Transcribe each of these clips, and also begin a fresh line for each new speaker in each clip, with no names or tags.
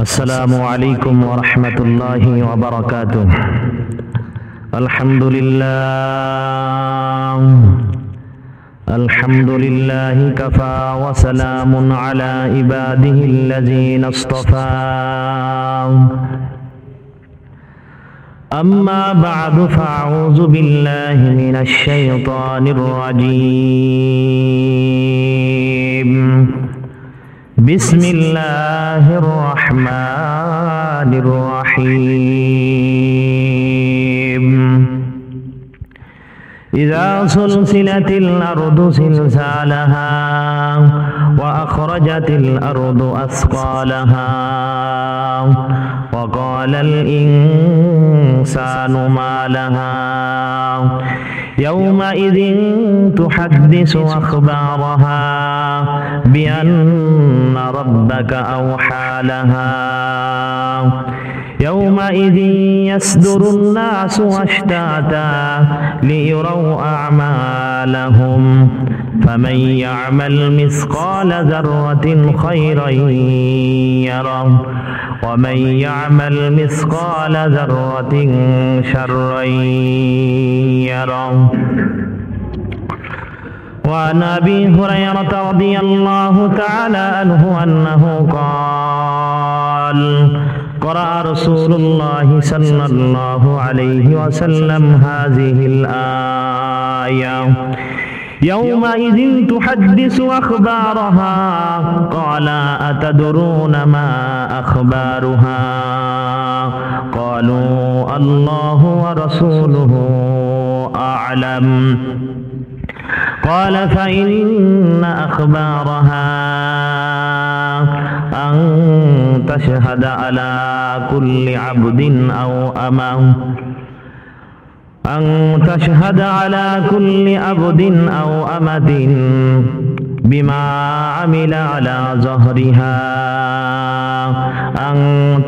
السلام عليكم ورحمة الله وبركاته. الحمد لله كفى وسلام على عباده الذين اصطفى. أما بعد فأعوذ بالله من الشيطان الرجيم. بسم الله الرحمن الرحيم. إذا سلسلت الأرض زلزالها وأخرجت الأرض أثقالها وقال الإنسان ما لها يومئذ تحدث أخبارها بأن ربك أوحى لها يومئذ يصدر الناس أشتاتا ليروا أعمالهم فمن يعمل مثقال ذرة خيرا يره ومن يعمل مثقال ذرة شرا يره. وعن أبي هريرة رضي الله تعالى عنه أنه قال: قرأ رسول الله صلى الله عليه وسلم هذه الآية: يومئذ تحدث أخبارها. قال: أتدرون ما أخبارها؟ قالوا: الله ورسوله أعلم. قال: فإن أخبارها أن تشهد على كل عبد أو أمة بما عمل على ظهرها أن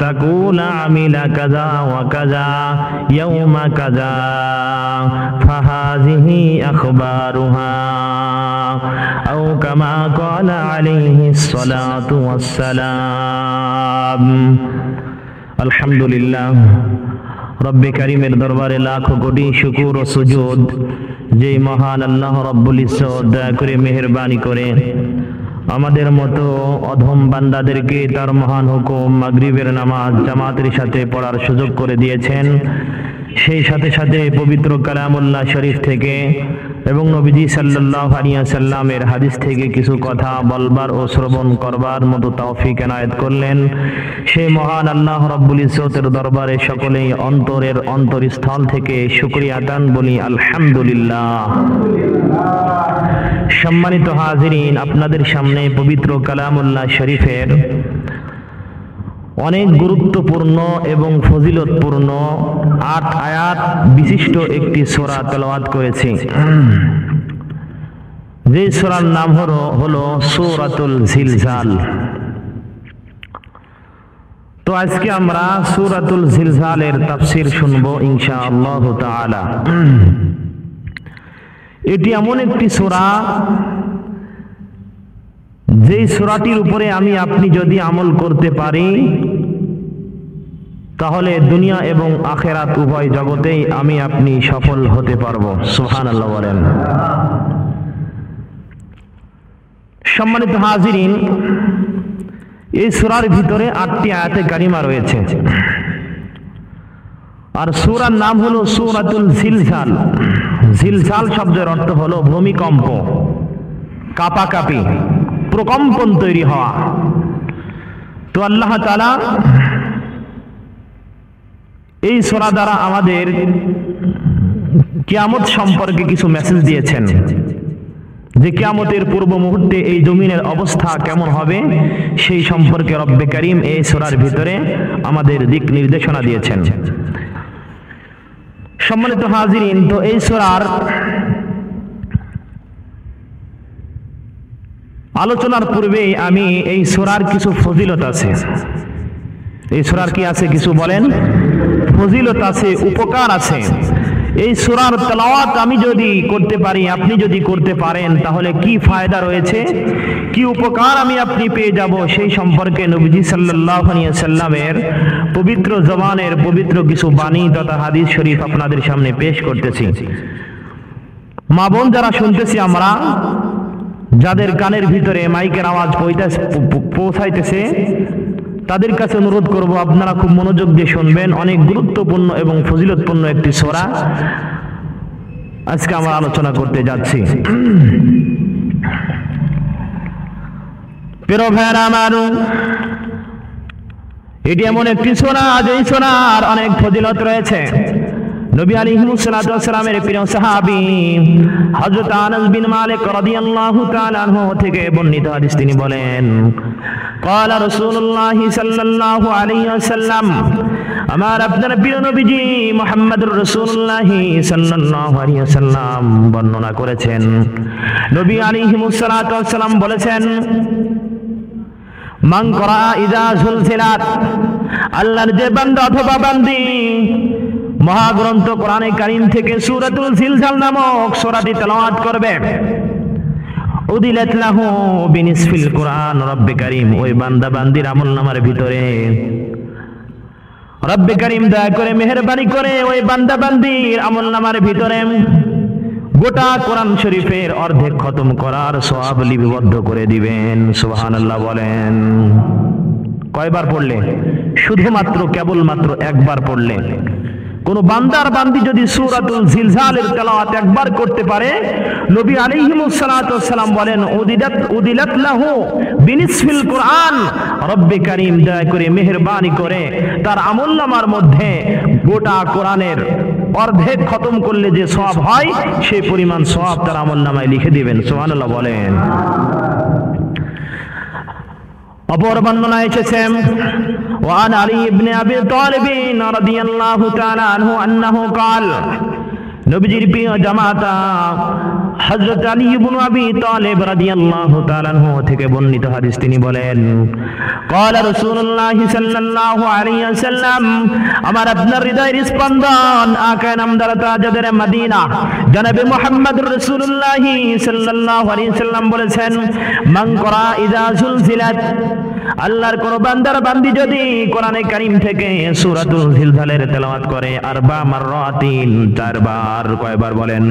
تقول عمل كذا وكذا يوم كذا فهذه أخبارها، أو كما قال عليه الصلاة والسلام. الحمد لله রব্বে কারিমের দরবারে লাখো কোটি শুকর ও সুজুদ, যেই মহান আল্লাহ রব্বুল ইজ্জত দয়া করে মেহেরবানি করে আমাদের মতো অধম বান্দাদেরকে তার মহান হুকুম মাগরিবের নামাজ জামাতের সাথে পড়ার সুযোগ করে দিয়েছেন। সেই সাথে সাথে পবিত্র কালামুল্লাহ শরীফ থেকে এবং নবীজি সাল্লাল্লাহু আলাইহি ওয়াসাল্লামের হাদিস থেকে কিছু কথা বলবার ও শ্রবণ করবার মতো তৌফিক এনায়েত করলেন। সেই মহান আল্লাহ রাব্বুল ইজ্জতের দরবারে সকলেই অন্তরের অন্তরস্থল থেকে শুকরিয়া আদান বলি আলহামদুলিল্লাহ। সম্মানিত হাজিরিন, আপনাদের সামনে পবিত্র কালামুল্লাহ শরীফের অনেক গুরুত্বপূর্ণ এবং ফজিলতপূর্ণ ৮ আয়াত বিশিষ্ট একটি সূরা তেলাওয়াত করেছি। যে সূরার নাম হলো সূরাতুল জিলজাল। তো আজকে আমরা সূরাতুল জিলজালের তাফসীর শুনবো ইনশাআল্লাহ তাআলা। এটি এমন একটি সূরা যে সূরাটির উপরে আমি আপনি যদি আমল করতে পারি তাহলে দুনিয়া এবং আখিরাত উভয় জগতেই আমি আপনি সফল হতে পারবো। সুবহানাল্লাহ বলেন। সম্মানিত হাজিরিন, এই সূরার ভিতরে ৮টি আয়াতে কারিমা রয়েছে, আর সূরার নাম হলো সূরাতুল জিলজাল। জিলজাল শব্দের অর্থ হলো ভূমিকম্প, কাঁপাকাঁপি, প্রকম্পন তৈরি হওয়া। তো আল্লাহ তাআলা এই সূরা দ্বারা আমাদের কিয়ামত সম্পর্কে কিছু মেসেজ দিয়েছেন, যে কিয়ামতের পূর্ব মুহূর্তে এই জমিনের অবস্থা কেমন হবে সেই সম্পর্কে রব্বে কারীম এই সূরার ভিতরে আমাদের দিক নির্দেশনা দিয়েছেন। সম্মানিত হাজিরিন, তো এই সূরার আলোচনার পূর্বে আমি এই সূরার কিছু ফজিলত আছে, এই সূরার কি আছে কিছু বলেন, ফজিলত আছে, উপকার আছে, এই সূরার তেলাওয়াত আমি যদি করতে পারি, আপনি যদি করতে পারেন, তাহলে কি ফায়দা রয়েছে, কি উপকার আমি আপনি পেয়ে যাব, সেই সম্পর্কে নবীজি সাল্লাল্লাহু আলাইহি ওয়াসাল্লামের পবিত্র জবানের পবিত্র কিছু বাণী তথা হাদিস শরীফ আপনাদের সামনে পেশ করতেছি। মা বোন যারা শুনতেছি, আমরা যাদের কানের ভিতরে মাইকের আওয়াজ পৌঁছাইতেছে, তাদের কাছে অনুরোধ করব আপনারা খুব মনোযোগ দিয়ে শুনবেন। অনেক গুরুত্বপূর্ণ এবং ফজিলতপূর্ণ একটি সূরা আজকে আমরা আলোচনা করতে যাচ্ছি। প্রিয় ভাইরা আমার, এটি এমন একটি সূরা, যেই সূরার অনেক ফজিলত রয়েছে। নবী আলাইহিস সালাতু ওয়াস সালামের প্রিয় সাহাবী হযরত আনাস বিন মালিক রাদিয়াল্লাহু তাআলা আনহু থেকে বর্ণিত হাদিস, তিনি বলেন, قال رسول الله صلى الله عليه وسلم, আমার আপনার প্রিয় নবীজি মুহাম্মদুর রাসূলুল্লাহ সাল্লাল্লাহু আলাইহি ওয়াসাল্লাম বর্ণনা করেছেন। নবী আলাইহিস সালাতু ওয়াস সালাম বলেছেন, মান করা ইযা সুলসিলাত, আল্লাহর যে বান্দা অথবা বান্দি মহাগ্রন্থ কোরআনে কারীম থেকে সূরাতুল জিলজাল নামক সূরাটি তেলাওয়াত করবে, উদিলাত লাহু বিনিসফিল কোরআন, রব্বে কারীম ওই বান্দা বান্দির আমলনামার ভিতরে রব্বে কারীম দয়া করে মেহেরবানি করে ওই বান্দা বান্দির আমলনামার ভিতরে গোটা কোরআন শরীফের অর্ধেক খতম করার সওয়াব লিপিবদ্ধ করে দিবেন। সুবহানাল্লাহ বলেন। কয়বার পড়লে? শুধুমাত্র কেবলমাত্র একবার পড়লে। কোন বান্দার বান্দি যদি সূরাতুল জিলজালের তেলাওয়াত একবার করতে পারে, নবী আলাইহিস সালাতু ওয়াস সালাম বলেন, উদিলাত লাহু বিনিসফিল কোরআন, রব্বে কারীম দয়া করে মেহেরবানি করে তার আমলনামার মধ্যে গোটা কোরআনের অর্ধেক খতম করলে যে সওয়াব হয়, সেই পরিমাণ সওয়াব তার আমলনামায় লিখে দিবেন। সুবহানাল্লাহ বলেন। অপর বর্ণনায় এসেছে, وعن علي بن ابي طالب رضي الله تعالى عنه انه قال, নবীজির প্রিয় জামাতা হযরত আলী ইবনে আবি তালিব রাদিয়াল্লাহু তাআলা আনহু থেকে বর্ণিত হাদিস, তিনি বলেন, قال رسول الله সাল্লাল্লাহু আলাইহি ওয়াসাল্লাম, আমার আপনার হৃদয়ের স্পন্দন আকা নামদার তাজদার মদিনা জনাবে মুহাম্মদুর রাসূলুল্লাহ সাল্লাল্লাহু আলাইহি ওয়াসাল্লাম বলেছেন, মান করা ইযা সুলসিলাত, আল্লাহর কোন বান্দার বান্দি যদি কোরআনে কারীম থেকে সূরাতুল জিলজালের তেলাওয়াত করে, আরবা মাররাতিন, চারবার। কয়বার বলেন?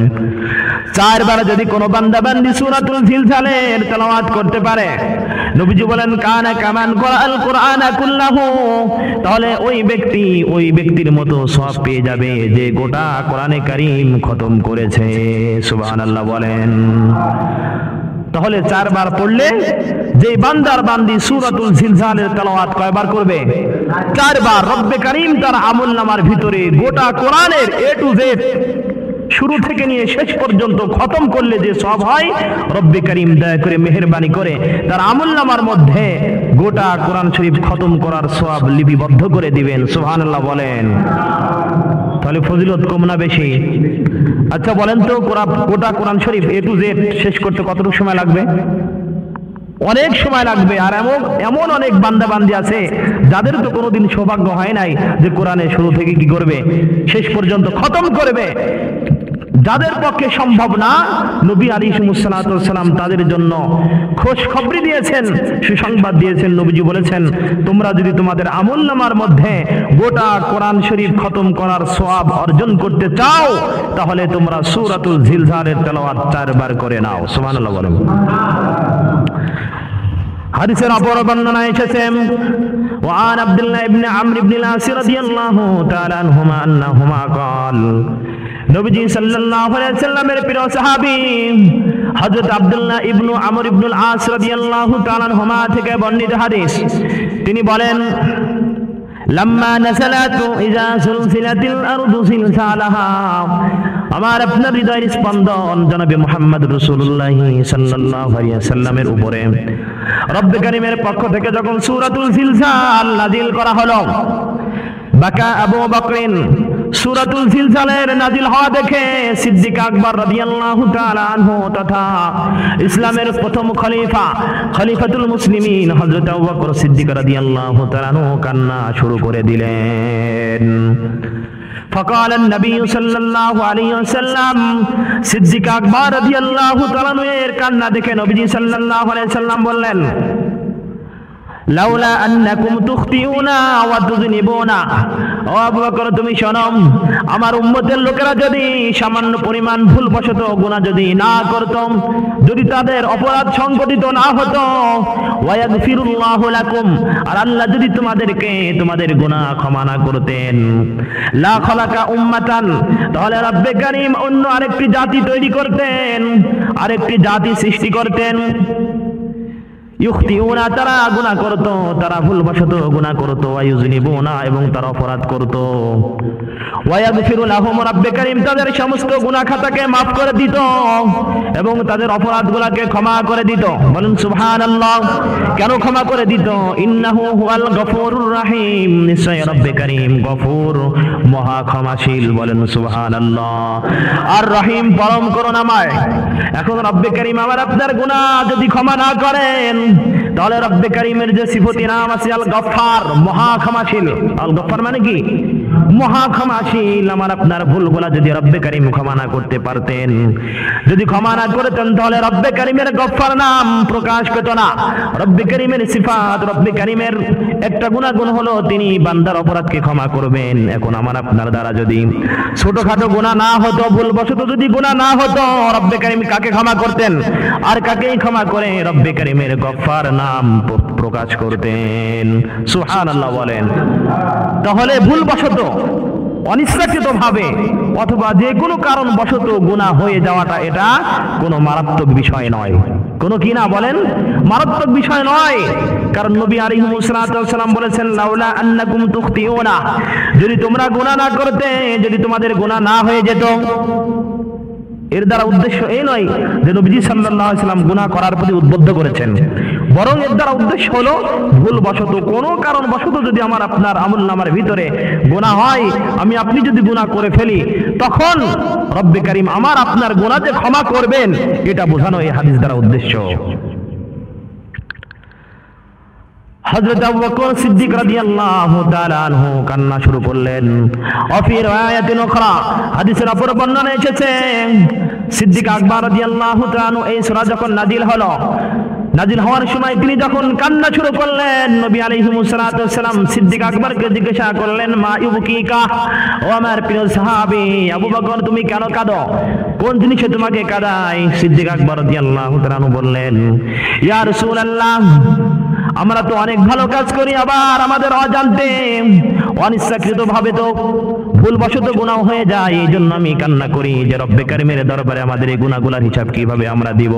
চারবার যদি কোন বান্দা বান্দি সূরাতুল জিলজালের তেলাওয়াত করতে পারে, নবীজি বলেন, কানা কামান করাল কোরআনা কুল্লাহু, তাহলে ওই ব্যক্তির মতো সওয়াব পেয়ে যাবে যে গোটা কোরআনে কারীম খতম করেছে। সুবহানাল্লাহ বলেন। তাহলে চারবার পড়লে যে বান্দার বান্দি সূরাতুল জিলজালের তেলাওয়াত কয়বার করবে? চারবার। রব্বে কারীম তার আমলনামার ভিতরে গোটা কোরআনের এ টু জেড শুরু থেকে নিয়ে শেষ পর্যন্ত খতম করলে যে সওয়াব হয়, রব্বে কারীম দয়া করে মেহেরবানি করে তার আমলনামার মধ্যে গোটা কোরআন শরীফ খতম করার সওয়াব লিপিবদ্ধ করে দিবেন। সুবহানাল্লাহ বলেন। তাহলে ফজিলত কম না বেশি? আচ্ছা বলেন তো, গোটা কোরআন শরীফ এ টু জেড শেষ করতে কতটুকু সময় লাগবে? অনেক সময় লাগবে। আর এমন অনেক বান্দা বান্দি আছে যাদের তো কোনোদিন সৌভাগ্য হয় নাই যে কোরআনে শুরু থেকে কি করবে, শেষ পর্যন্ত খতম করবে। যাদের পক্ষে সম্ভব না, নবী আলাইহিস সালাতু ওয়াস সালাম তাদের জন্য খোশ খবরি দিয়েছেন, সুসংবাদ দিয়েছেন। নবীজি বলেছেন, তোমরা যদি তোমাদের আমলনামার মধ্যে গোটা কোরআন শরীফ খতম করার সওয়াব অর্জন করতে চাও, তাহলে তোমরা সূরাতুল জিলজালের তেলাওয়াত 4 বার করে নাও। সুবহানাল্লাহ বলেন। হাদিসের অপর বর্ণনায় এসেছে, وعن عبد الله بن عمرو بن العاص رضي الله تعالى عنهما انهما قال, নবীজি সাল্লাল্লাহু আলাইহি ওয়াসাল্লামের প্রিয় সাহাবী হযরত আব্দুল্লাহ ইবনে আমর ইবনুল আস রাদিয়াল্লাহু তাআলা আনহুমা থেকে বর্ণিত হাদিস, তিনি বলেন, লাম্মা নাযালাত ইযা সুলসিলাতিল আরদু জিলজালাহা, আমার আপনার হৃদয়ের স্পন্দন জনাবে মুহাম্মদ রাসূলুল্লাহ সাল্লাল্লাহু আলাইহি ওয়াসাল্লামের উপরে রব্বে কারীমের পক্ষ থেকে যখন সূরাতুল জিলজাল নাজিল করা হলো, বাকা আবু বকরিন, সূরাতুল জিলজালের নাজিল হওয়া দেখে সিদ্দিক আকবর রাদিয়াল্লাহু তাআলা আনহু তথা ইসলামের প্রথম খলিফাতুল মুসলিমিন হযরত আবু বকর সিদ্দিক রাদিয়াল্লাহু তাআলা আনহু কান্না শুরু করে দিলেন। فقال النبي صلى الله عليه وسلم সিদ্দিক আকবর রাদিয়াল্লাহু তাআলা এর কান্না দেখে নবীজি সাল্লাল্লাহু আলাইহি ওয়াসাল্লাম বললেন, লাউলা আন্নাকুম তুখতিউনা ওয়া তুযনিবুনা, ও আবু বকর তুমি শোনো, আমার উম্মতের লোকেরা যদি সামান্য পরিমাণ ভুলবশত গুনাহ যদি না করত, যদি তাদের অপরাধ সংগঠিত না হতো, ওয়া ইয়াগফিরুল্লাহু লাকুম, আর আল্লাহ যদি তোমাদেরকে তোমাদের গুনাহ ক্ষমা না করতেন, লা খালাকা উম্মাতান, তাহলে রব্বে কারীম অন্য আরেকটি জাতি তৈরি করতেন, আরেকটি জাতি সৃষ্টি করতেন। ইউখতিউনা, তারা গুনাহ করত, তারা ভুলবশত গুনাহ করত, ওয়া ইউযনিবুনা, এবং তারা অপরাধ করত, ওয়া ইয়াগফিরু লাহুম, রব্বে কারীম তাদের সমস্ত গুনাহ খাতাকে maaf করে দিত এবং তাদের অপরাধগুলোকে ক্ষমা করে দিত। বলেন সুবহানাল্লাহ। কেন ক্ষমা করে দিত? ইন্নাহু হুয়াল গফুরুর রহিম, নিশ্চয় রব্বে কারীম গফুর, মহা ক্ষমাশীল। বলেন সুবহানাল্লাহ। আর রহিম পরম করুণাময়। এখন রব্বে কারীম আমার আপনার গুনাহ যদি ক্ষমা না করেন, তাহলে রব্বে কারীমের যে সিফতি নাম আছে আল গফফার, মহা ক্ষমাশীল। আল গফফার মানে কি? মহা ক্ষমাশীল। আমার আপনার ভুলগুলা যদি রব্বে কারীম ক্ষমা না করতে পারতেন, যদি ক্ষমা না করতেন, তাহলে রব্বে কারীমের গফফার নাম প্রকাশ পেত না। রব্বে কারীমের সিফাত, রব্বে কারীমের একটা গুণ হলো তিনি বান্দার অপরাধকে ক্ষমা করবেন। এখন আমার আপনার দ্বারা যদি ছোটখাটো গুনাহ না হতো, ভুলবশত যদি গুনাহ না হতো, রব্বে কারীম কাকে ক্ষমা করতেন? আর কাকেই ক্ষমা করে রব্বে কারীমের গফফার নাম প্রকাশ করতেন। সুবহানাল্লাহ বলেন। তাহলে ভুলবশত, অনিচ্ছাকৃত ভাবে অথবা যে কোনো কারণ বশত গুনাহ হয়ে যাওয়াটা এটা কোনো মারাত্মক বিষয় নয়। কোনো কি না বলেন? মারাত্মক বিষয় নয়। কারণ নবী আলাইহিস সালাম বলেছেন, লাউলা আন্নাকুম তুখতিউনা, যদি তোমরা গুনাহ না করতে, যদি তোমাদের গুনাহ না হয়ে যেত। এর দ্বারা উদ্দেশ্য এই নয় যে নবীজি সাল্লাল্লাহু আলাইহি ওয়াসাল্লাম গুনাহ করার প্রতি উদ্বুদ্ধ করেছেন, বরং এর দ্বারা উদ্দেশ্য হলো ভুলবশত, কোনো কারণবশত যদি আমার আপনার আমলনামার ভিতরে গুনাহ হয়, আমি আপনি যদি গুনাহ করে ফেলি, তখন রব্বে কারীম আমার আপনার গুনাহ যে ক্ষমা করবেন, এটা বোঝানো এই হাদিস দ্বারা উদ্দেশ্য। হযরত আবু বকর সিদ্দিক রাদিয়াল্লাহু তাআলা আনহু কান্না শুরু করলেন। ফি riwayatin উখরা, হাদিসের অপর বর্ণনায় এসেছে, সিদ্দিক আকবর রাদিয়াল্লাহু তাআলা আনহু এই সূরা যখন নাজিল হওয়ার সময় তিনি যখন কান্না শুরু করলেন, নবী আলাইহিস সালাম সিদ্দিক আকবরকে জিজ্ঞাসা করলেন, মা ইউবকিকা, ও আমার প্রিয় সাহাবী আবু বকর তুমি কেন কাঁদো? কোন জিনিসে তোমাকে কাঁদায়? সিদ্দিক আকবর রাদিয়াল্লাহু তাআলা আনহু বললেন, ইয়া রাসূলুল্লাহ, আমরা তো অনেক ভালো কাজ করি, আবার আমাদের অজান্তে অনিচ্ছাকৃত ভাবে তো ভুলবশত গুনাহ হয়ে যায়, এই জন্য আমি কান্না করি যে রব্বে কারীমের দরবারে আমাদের এই গুনাহগুলোর হিসাব কিভাবে আমরা দিব।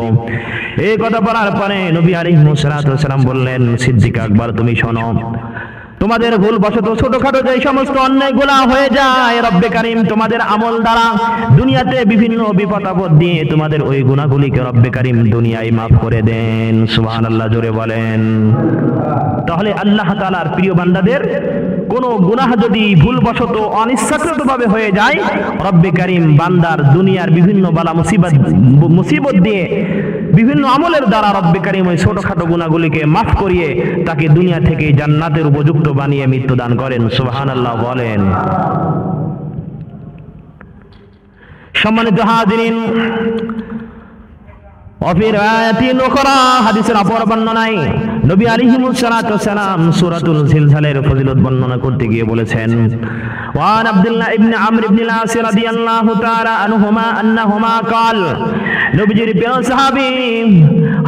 এই কথা বলার পরে নবী আলাইহিস সালাম বললেন, সিদ্দিক আকবর তুমি শোনো, তোমাদের ভুলবশত ছোটখাটো যে সমস্ত অন্যায় গুনাহ হয়ে যায়, রব্বে কারীম তোমাদের আমল দ্বারা দুনিয়াতে বিভিন্ন বিপদ আপদ দিয়ে তোমাদের ওই গুনাহগুলিকে রব্বে কারীম দুনিয়ায় মাফ করে দেন। সুবহানাল্লাহ জোরে বলেন। তাহলে আল্লাহ তাআলার প্রিয় বান্দাদের কোনো গুনাহ যদি ভুলবশত অনিচ্ছাকৃতভাবে হয়ে যায়, রব্বে কারীম বান্দার দুনিয়ার বিভিন্ন বালা মুসিবত দিয়ে বিভিন্ন আমলের দ্বারা রব্বে কারীম ওই ছোটখাটো গুনাহগুলিকে মাফ করিয়ে তাকে দুনিয়া থেকে জান্নাতের উপযুক্ত বানিয়ে মৃত্যু দান করেন। সুবহানাল্লাহ বলেন। সম্মানিত হাজিরিন, وفي رواية أخرى, হাদিসের অপর বর্ণনায় নবী আলাইহিস সালাম সূরাতুল জিলজালের ফজিলত বর্ণনা করতে গিয়ে বলেছেন, ওয়ান আব্দুল্লাহ ইবনে আমর ইবনে আল-আস রাদিয়াল্লাহু তাআলা আনহুমা আন্নাহুমা قال, নবীজির প্রিয় সাহাবী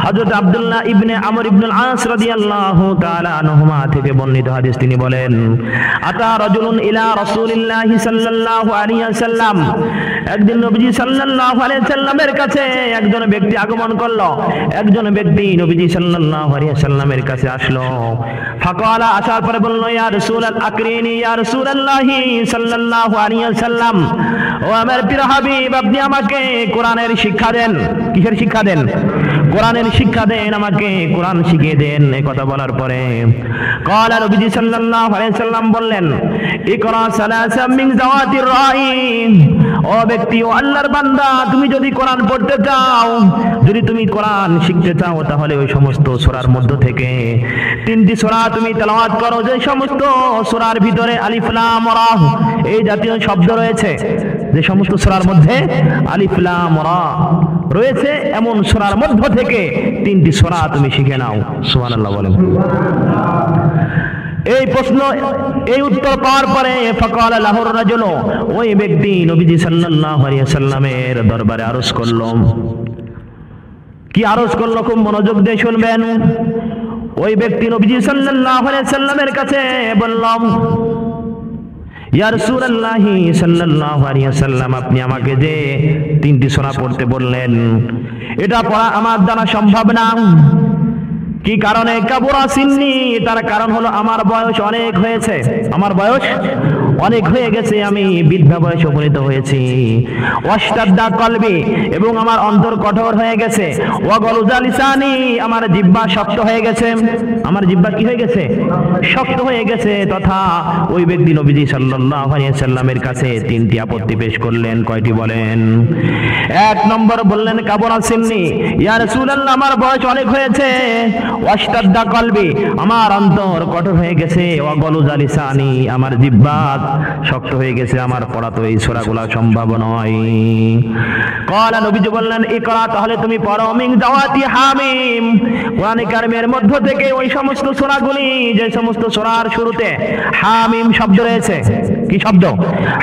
হযরত আব্দুল্লাহ ইবনে আমর ইবনে আল-আস রাদিয়াল্লাহু তাআলা আনহুমা থেকে বর্ণিত হাদিস, তিনি বলেন, আতা রাজুলুন ইলা রাসূলিল্লাহি সাল্লাল্লাহু আলাইহি ওয়াসাল্লাম, একদিন নবীজি সাল্লাল্লাহু আলাইহি ওয়াসাল্লামের কাছে একজন ব্যক্তি আগমন করলো। একজন ব্যক্তি নবীজি সাল্লাল্লাহু আলাইহি ওয়াসাল্লামের কাছে আসলো। ফাকালা, আসার পরে বলল, ইয়া রাসূলাল আকরিনি, ইয়া রাসূলুল্লাহি সাল্লাল্লাহু আলাইহি ওয়াসাল্লাম, ও আমার প্রিয় হাবিব, আপনি আমাকে কোরআনের শিক্ষা দেন। কিসের শিক্ষা দেন? কোরআনের শিক্ষা দেন, আমাকে কোরআন শিখিয়ে দেন। এই কথা বলার পরে ক্বালা, নবীজি সাল্লাল্লাহু আলাইহি ওয়াসাল্লাম বললেন, ইকরা সালাসা মিন যাওয়াতির রাই, ও ও ব্যক্তি, ও আল্লাহর বান্দা, তুমি যদি কোরআন পড়তে চাও, যদি তুমি কোরআন শিখতে চাও, তাহলে ওই সমস্ত সূরার মধ্য থেকে 3টি সূরা তুমি তেলাওয়াত করো, যে সমস্ত সূরার ভিতরে আলিফ লাম রা এই জাতীয় শব্দ রয়েছে, যে সমস্ত সূরার মধ্যে আলিফ লাম রা রয়েছে, এমন সূরার মধ্য থেকে 3টি সূরা তুমি শিখে নাও। সুবহানাল্লাহ বলেন। এই প্রশ্ন, এই উত্তর পাওয়ার পরে ফাকাল লাহুর রাজুল, ওই ব্যক্তি নবীজি সাল্লাল্লাহু আলাইহি সাল্লামের দরবারে আরজ করল। কি আরজ করল? খুব মনোযোগ দিয়ে শুনবেন। ওই ব্যক্তি নবীজি সাল্লাল্লাহু আলাইহি সাল্লামের কাছে বলল, ইয়া রাসূলুল্লাহ সাল্লাল্লাহু আলাইহি সাল্লাম, আপনি আমাকে যে 3টি সূরা পড়তে বললেন, এটা পড়া আমার দ্বারা সম্ভব না। কি কারণে? কাবুরা সিন্নি, তার কারণ হলো আমার বয়স অনেক হয়েছে, আমার বয়স অনেক হয়ে গেছে, আমি বৃদ্ধা বয়সে উপনীত হয়েছি। ওয়াশতাদ্দা কলবি, এবং আমার অন্তর কঠোর হয়ে গেছে। ওয়াগলুজা লিসানি, আমার জিহ্বা শক্ত হয়ে গেছে। আমার জিহ্বা কি হয়ে গেছে? শক্ত হয়ে গেছে। তথা ওই ব্যক্তি নবীজি সাল্লাল্লাহু আলাইহি সাল্লামের কাছে 3টি আপত্তি পেশ করলেন। কয়টি বলেন? 1 নম্বর বললেন কাবুরা সিন্নি, ইয়া রাসূলুল্লাহ, আমার বয়স অনেক হয়েছে। ওয়াশতাদ্দা কলবি, আমার অন্তর কঠোর হয়ে গেছে। ওয়াগলুজা লিসানি, আমার জিহ্বা শক্ত হয়ে গেছে, আমার পড়া তো এই সূরাগুলো সম্ভব নয়। ক্বালা, নবীজি বললেন, ইকরা, তাহলে তুমি পড়ো, মিন জাওয়াতি হামিম, কোরআনে কারিমের মধ্য থেকে ওই সমস্ত সূরাগুলি, যে সমস্ত সূরার শুরুতে হামিম শব্দ রয়েছে। কি শব্দ?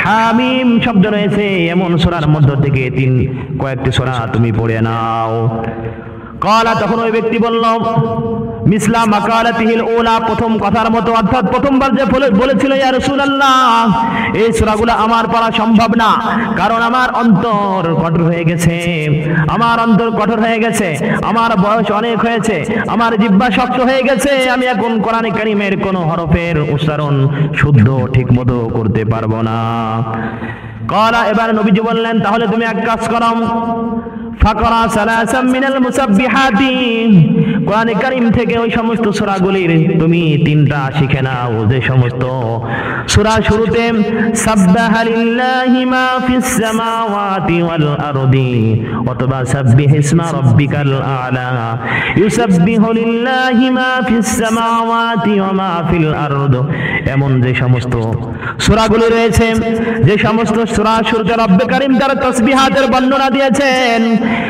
হামিম শব্দ রয়েছে, এমন সূরার মধ্য থেকে কয়েকটি সূরা তুমি পড়ে নাও। ক্বালা, তখন ওই ব্যক্তি বলল, মিসলা মাকালাতিহিল উলা, প্রথম কথার মতো, অর্থাৎ প্রথমবার যে বলেছিল, ইয়া রাসূলুল্লাহ, এই সূরাগুলো আমার পড়া সম্ভব না, কারণ আমার অন্তর কঠোর হয়ে গেছে, আমার অন্তর কঠোর হয়ে গেছে, আমার বয়স অনেক হয়েছে, আমার জিহ্বা শক্ত হয়ে গেছে, আমি এখন কোরআনে কারিমের কোন হরফের উচ্চারণ শুদ্ধ ঠিকমতো করতে পারবো না। ক্বালা, এবার নবীজি বললেন, তাহলে তুমি এক কাজ করো, ফাকরা সালাসাম মিনাল মুসাব্বিহাতি, কোরআনে কারীম থেকে ওই সমস্ত সূরাগুলির তুমি 3টা শিখে নাও, যে সমস্ত সূরা শুরুতে সাব্বাহা লিল্লাহি মা ফিস সামাওয়াতি ওয়াল আরদি, অথবা সাব্বিহ ইসমা রাব্বিকাল আ'লা, ইউসাব্বিহু লিল্লাহি মা ফিস সামাওয়াতি ওয়া মা ফিল আরদ, এমন যে সমস্ত সূরাগুলি রয়েছে, যে সমস্ত সূরা শুরুতে রব্বে কারীম তার তাসবিহাতের বর্ণনা দিয়েছেন,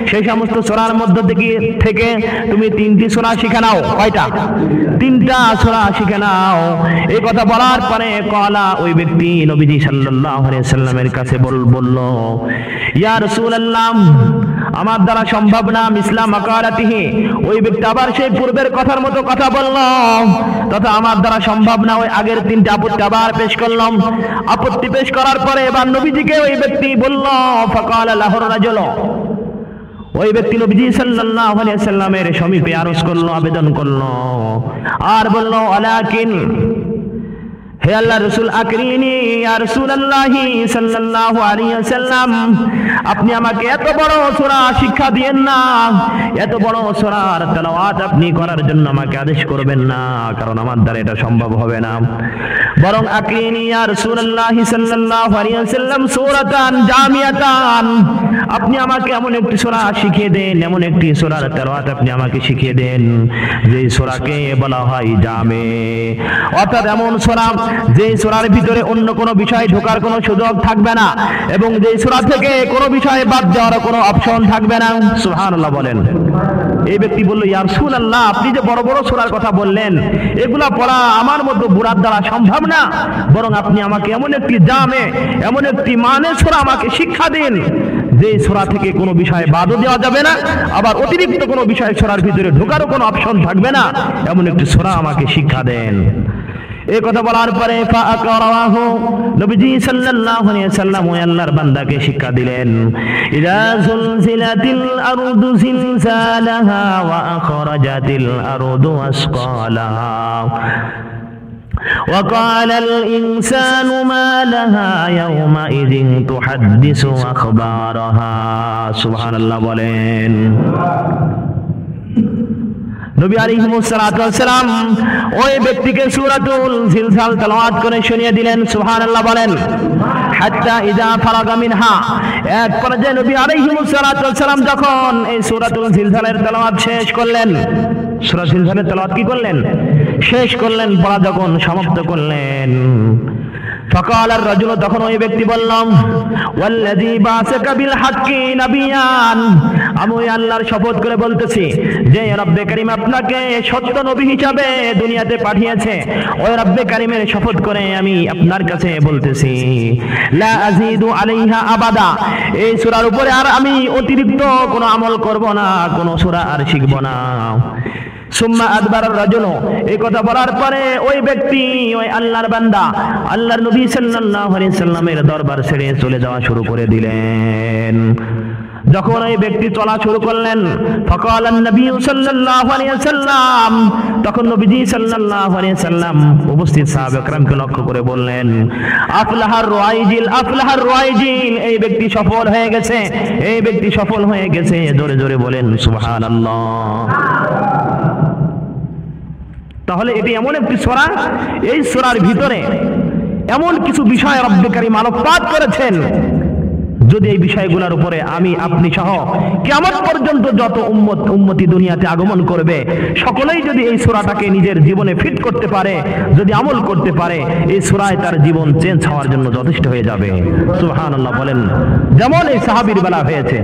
সেই সমস্ত সূরার মধ্য থেকে তুমি 3টি সূরা শিখে নাও। কয়টা? 3টা সূরা শিখে নাও। এই কথা বলার পরে ক্বালা, ওই ব্যক্তি নবীজি সাল্লাল্লাহু আলাইহি সাল্লামের কাছে বলল, ইয়া রাসূলুল্লাহ, আমার দ্বারা সম্ভব না। মিসলা মাকালাতিহি, ওই ব্যক্তি আবার সেই পূর্বের কথার মতো কথা বলল, তথা আমার দ্বারা সম্ভব না। ওই আগের 3টা আপত্তি আবার পেশ করলাম। আপত্তি পেশ করার পরে এবার নবীজিকে ওই ব্যক্তি বলল, ফাকাল লাহুর রাজুল, ওই ব্যক্তি নবীজি সাল্লাল্লাহু আলাইহি সাল্লামের সমীপে আরজ করলো, আবেদন করলো, আর বলল, ওয়ালাকিন, হে আল্লাহর রাসূল, আকরিনি ইয়া রাসূলুল্লাহ সাল্লাল্লাহু আলাইহি ওয়াসাল্লাম, আপনি আমাকে এত বড় সূরা শিক্ষা দিয়েন না, এত বড় সূরার তেলাওয়াত আপনি করার জন্য আমাকে আদেশ করবেন না, কারণ আমার দ্বারা এটা সম্ভব হবে না। বরং আকরিনি ইয়া রাসূলুল্লাহ সাল্লাল্লাহু আলাইহি ওয়াসাল্লাম সূরাতান জামিয়াতান, আপনি আমাকে এমন একটি সূরা শিখিয়ে দেন, এমন একটি সূরার তেলাওয়াত আপনি আমাকে শিখিয়ে দেন, যে সূরাকে বলা হয় জামে, অর্থাৎ এমন সূরা যে সূরার ভিতরে অন্য কোনো বিষয় ঢোকার কোনো সুযোগ থাকবে না, এবং যে সূরা থেকে কোনো বিষয় বাদ দেওয়ার কোনো অপশন থাকবে না। সুবহানাল্লাহ বলেন। এই ব্যক্তি বলল, ইয়া রাসূলুল্লাহ, আপনি যে বড় বড় সূরার কথা বললেন, এগুলা পড়া আমার মতো বুড়ার দ্বারা সম্ভব না, বরং আপনি আমাকে এমন একটি জামে, এমন একটি মানে সূরা আমাকে শিক্ষা দিন, যে সূরা থেকে কোনো বিষয় বাদও দেওয়া যাবে না, আবার অতিরিক্ত কোনো বিষয় সূরার ভিতরে ঢোকারও কোনো অপশন থাকবে না, এমন একটি সূরা আমাকে শিক্ষা দেন। এই কথা বলার পরে ফাআকরাহু, নবীজি সাল্লাল্লাহু আলাইহি সাল্লাম ওই আল্লাহর বান্দাকে শিক্ষা দিলেন, ইযা যুলজিলাতিল আরদু জিলজালাহা ওয়া আখরাজাতিল আরদু আসকালাহা وقال الإنسان ما لها يومئذ تحدث أخبارها। سبحان الله বলেন। নবী আলাইহিস সালাতু ওয়াস সালাম ওই ব্যক্তিকে সূরাতুল জিলজাল তেলাওয়াত করে শুনিয়ে দিলেন। সুবহানাল্লাহ বলেন। হাত্তা ইযা ফারাগা মিনহা, এক পর্যায়ে নবী আলাইহিস সালাতু ওয়াস সালাম যখন এই সূরাতুল জিলজালের তেলাওয়াত শেষ করলেন, সূরা জিলজালের তেলাওয়াত কি করলেন? শেষ করলেন, পড়া যখন সমাপ্ত করলেন, ফাকাল আর-রাজুল, তখন ওই ব্যক্তি বললাম, ওয়াল্লাযী বাসাকা বিল হাক্কি নাবিয়ান, আমি আল্লাহর শপথ করে বলতেছি যে রব্বে কারীম আপনাকে সত্য নবী হিসাবে দুনিয়াতে পাঠিয়েছে, ওই রব্বে কারীমের শপথ করে আমি আপনার কাছে বলতেছি, লা আযীদু আলাইহা আবাদা, এই সূরার উপরে আর আমি অতিরিক্ত কোনো আমল করব না, কোনো সূরা আর শিখব না। সুম্মা আদবারার রাজুল, এই কথা বলার পরে ওই ব্যক্তি, ওই আল্লাহর বান্দা আল্লাহর নবী সাল্লাল্লাহু আলাইহি সাল্লামের দরবার ছেড়ে চলে যাওয়া শুরু করে দিলেন। যখন ওই ব্যক্তি চলা শুরু করলেন, ফাকালান নবী সাল্লাল্লাহু আলাইহি সাল্লাম, তখন নবীজি সাল্লাল্লাহু আলাইহি সাল্লাম উপস্থিত সাহাবা کرامকে লক্ষ্য করে বললেন, আফলাহার রুয়াইজিল, আফলাহার রুয়াইজিল, এই ব্যক্তি সফল হয়ে গেছে, এই ব্যক্তি সফল হয়ে গেছে। জোরে জোরে বলেন সুবহানাল্লাহ। তাহলে এটি এমন একটি সূরা, এই সূরার ভিতরে এমন কিছু বিষয় রব্বে কারীম আলোকপাত করেছেন, যদি এই বিষয়গুলোর উপরে আমি আপনি সহ কিয়ামত পর্যন্ত যত উম্মতি দুনিয়াতে আগমন করবে, সকলেই যদি এই সূরাটাকে নিজের জীবনে ফিট করতে পারে, যদি আমল করতে পারে, এই সূরায় তার জীবন চেঞ্জ হওয়ার জন্য যথেষ্ট হয়ে যাবে। সুবহানাল্লাহ বলেন। যেমন এই সাহাবীর বেলা হয়েছে,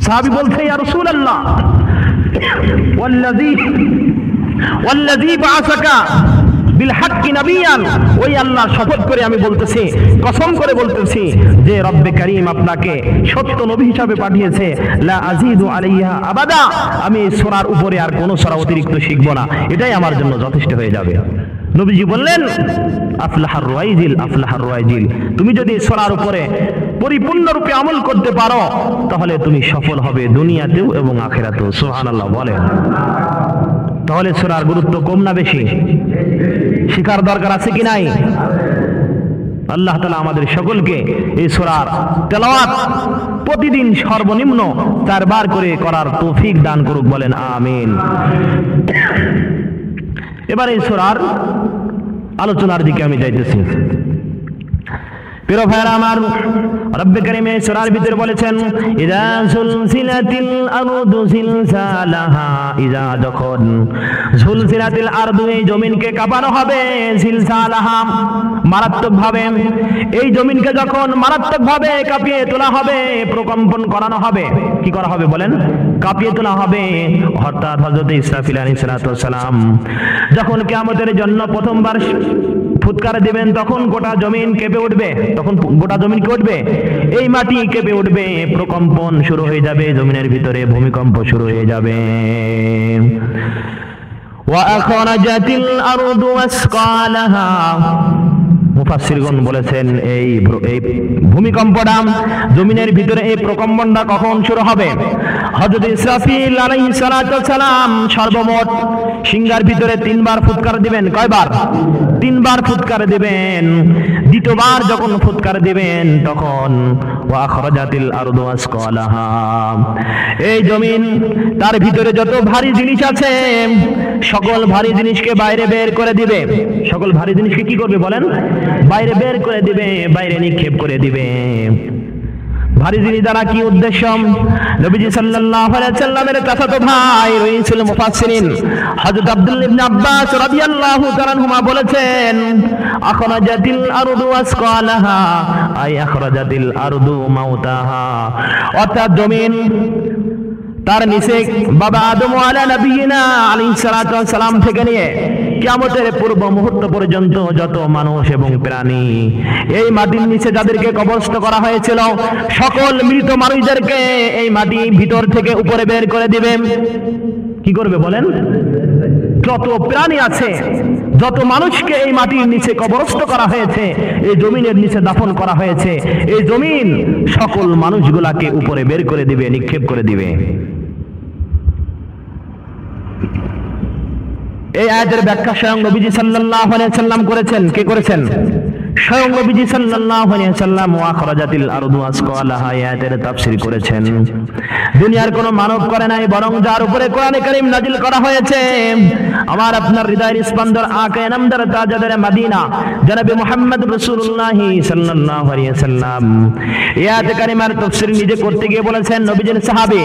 সাহাবী বলছে, ইয়া রাসূলুল্লাহ, ওয়াল্লাযী বাআসাকা বিল হাক্কি নাবিয়ান, ওই আল্লাহর শপথ করে আমি বলতেছি, কসম করে বলতেছি যে রব্বে কারীম আপনাকে সত্য নবী হিসাবে পাঠিয়েছে, লা আযীদু আলাইহা আবাদা, আমি এই সূরার উপরে আর কোনো সূরা অতিরিক্ত শিখব না, এটাই আমার জন্য যথেষ্ট হয়ে যাবে। নবীজি বললেন, আফলাহার রুয়াইজিল, আফলাহার রুয়াইজিল, তুমি যদি সূরার উপরে পরিপূর্ণরূপে আমল করতে পারো তাহলে তুমি সফল হবে দুনিয়াতেও এবং আখিরাতেও। সুবহানাল্লাহ বলেন। তাহলে সূরার গুরুত্ব কম না বেশি? শিখার দরকার আছে কি নাই? আল্লাহ তাআলা আমাদের সকলকে এই সূরার তেলাওয়াত প্রতিদিন সর্বনিম্ন 4 বার করে করার তৌফিক দান করুক, বলেন আমিন। এবার এই সূরার আলোচনার দিকে আমি যাইতেছি। প্রিয় ভাইরা আমার, রব্বে কারীম এই সূরার ভিতরে বলেছেন, ইযা সুলসিলাতিল আরদু জিলজালাহা, ইযা যখন সুলসিলাতিল আরদু, এই জমিনকে কাঁপানো হবে, জিলজালাহা মারাত্মকভাবে, এই জমিনকে যখন মারাত্মকভাবে কাঁপিয়ে তোলা হবে, প্রকম্পন করানো হবে, কি করা হবে বলেন? কাঁপিয়ে তোলা হবে। অর্থাৎ হযরত ইসরাফিল আলাইহিস সালাম যখন কিয়ামতের জন্য প্রথমবার ফুৎকার দিবেন, তখন গোটা জমিন কেঁপে উঠবে, তখন গোটা জমিন কি উঠবে? এই মাটি কেঁপে উঠবে, প্রকম্পন শুরু হয়ে যাবে, জমিনের ভিতরে ভূমিকম্প শুরু হয়ে যাবে। ওয়া আখরাজাতিল আরদু আসকালাহা, মুফাসসিরগণ বলেছেন এই ভূমিকম্পটা, জমিনের ভিতরে এই প্রকম্পনটা কখন শুরু হবে? হযরত ইসরাফিল আলাইহিস সালাম সর্বমোট সিংহার ভিতরে 3 বার ফুৎকার দিবেন। কয়বার? 3 বার ফুৎকার দিবেন। দ্বিতীয়বার যখন ফুৎকার দিবেন তখন ওয়া আখরাজাতিল আরদু আসকালাহা, এই জমিন তার ভিতরে যত ভারী জিনিস আছে সকল ভারী জিনিসকে বাইরে বের করে দিবে। সকল ভারী জিনিসকে কি করবে বলেন? বাইরে বের করে দিবে, বাইরে নিক্ষেপ করে দিবে। ভারী জিনিস দ্বারা কি উদ্দেশ্য? নবীজি সাল্লাল্লাহু আলাইহি সাল্লামের চাচাতো ভাই রাইসুল মুফাসসিরিন হযরত আব্দুল্লাহ ইবনে আব্বাস রাদিয়াল্লাহু তাআলা আনহুমা বলেছেন, আখরাজাতিল আরদু আসকালাহা, আই আখরাজাতিল আরদু মাউতাহা, অর্থাৎ জমিন তার নিচে বাবা আদম আলা নবিয়িনা আলাইহিস সালাতু ওয়াস সালাম থেকে নিয়ে কিয়ামতের পূর্ব মুহূর্ত পর্যন্ত যত মানুষ এবং প্রাণী এই মাটির নিচে যাদেরকে কবরস্থ করা হয়েছিল, সকল মৃত মানুষদেরকে এই মাটি ভিতর থেকে উপরে বের করে দিবে। কি করবে বলেন? যত প্রাণী আছে, যত মানুষকে এই মাটির নিচে কবরস্থ করা হয়েছে, এই জমিনের নিচে দাফন করা হয়েছে, এই জমিন সকল মানুষগুলাকে উপরে বের করে দিবে, নিক্ষেপ করে দিবে। এই আয়াতের ব্যাখ্যা স্বয়ং নবীজি সাল্লাল্লাহু আলাইহি সাল্লাম করেছেন। কে করেছেন? স্বয়ং নবীজি সাল্লাল্লাহু আলাইহি ওয়াসাল্লাম ওয়া আখরাজাতিল আরদু আসকালাহা আয়াতের তাফসীর করেছেন। দুনিয়ার কোনো মানব করে নাই, বরং যার উপরে কোরআনে কারীম নাজিল করা হয়েছে আমার আপনার হৃদয়ের স্পন্দন আকা নামদার তাজাদার মদিনা জনাবে মুহাম্মদ রাসূলুল্লাহ সাল্লাল্লাহু আলাইহি ওয়াসাল্লাম আয়াত কারিমার তাফসীর নিজে করতে গিয়ে বলেছেন নবীজির সাহাবী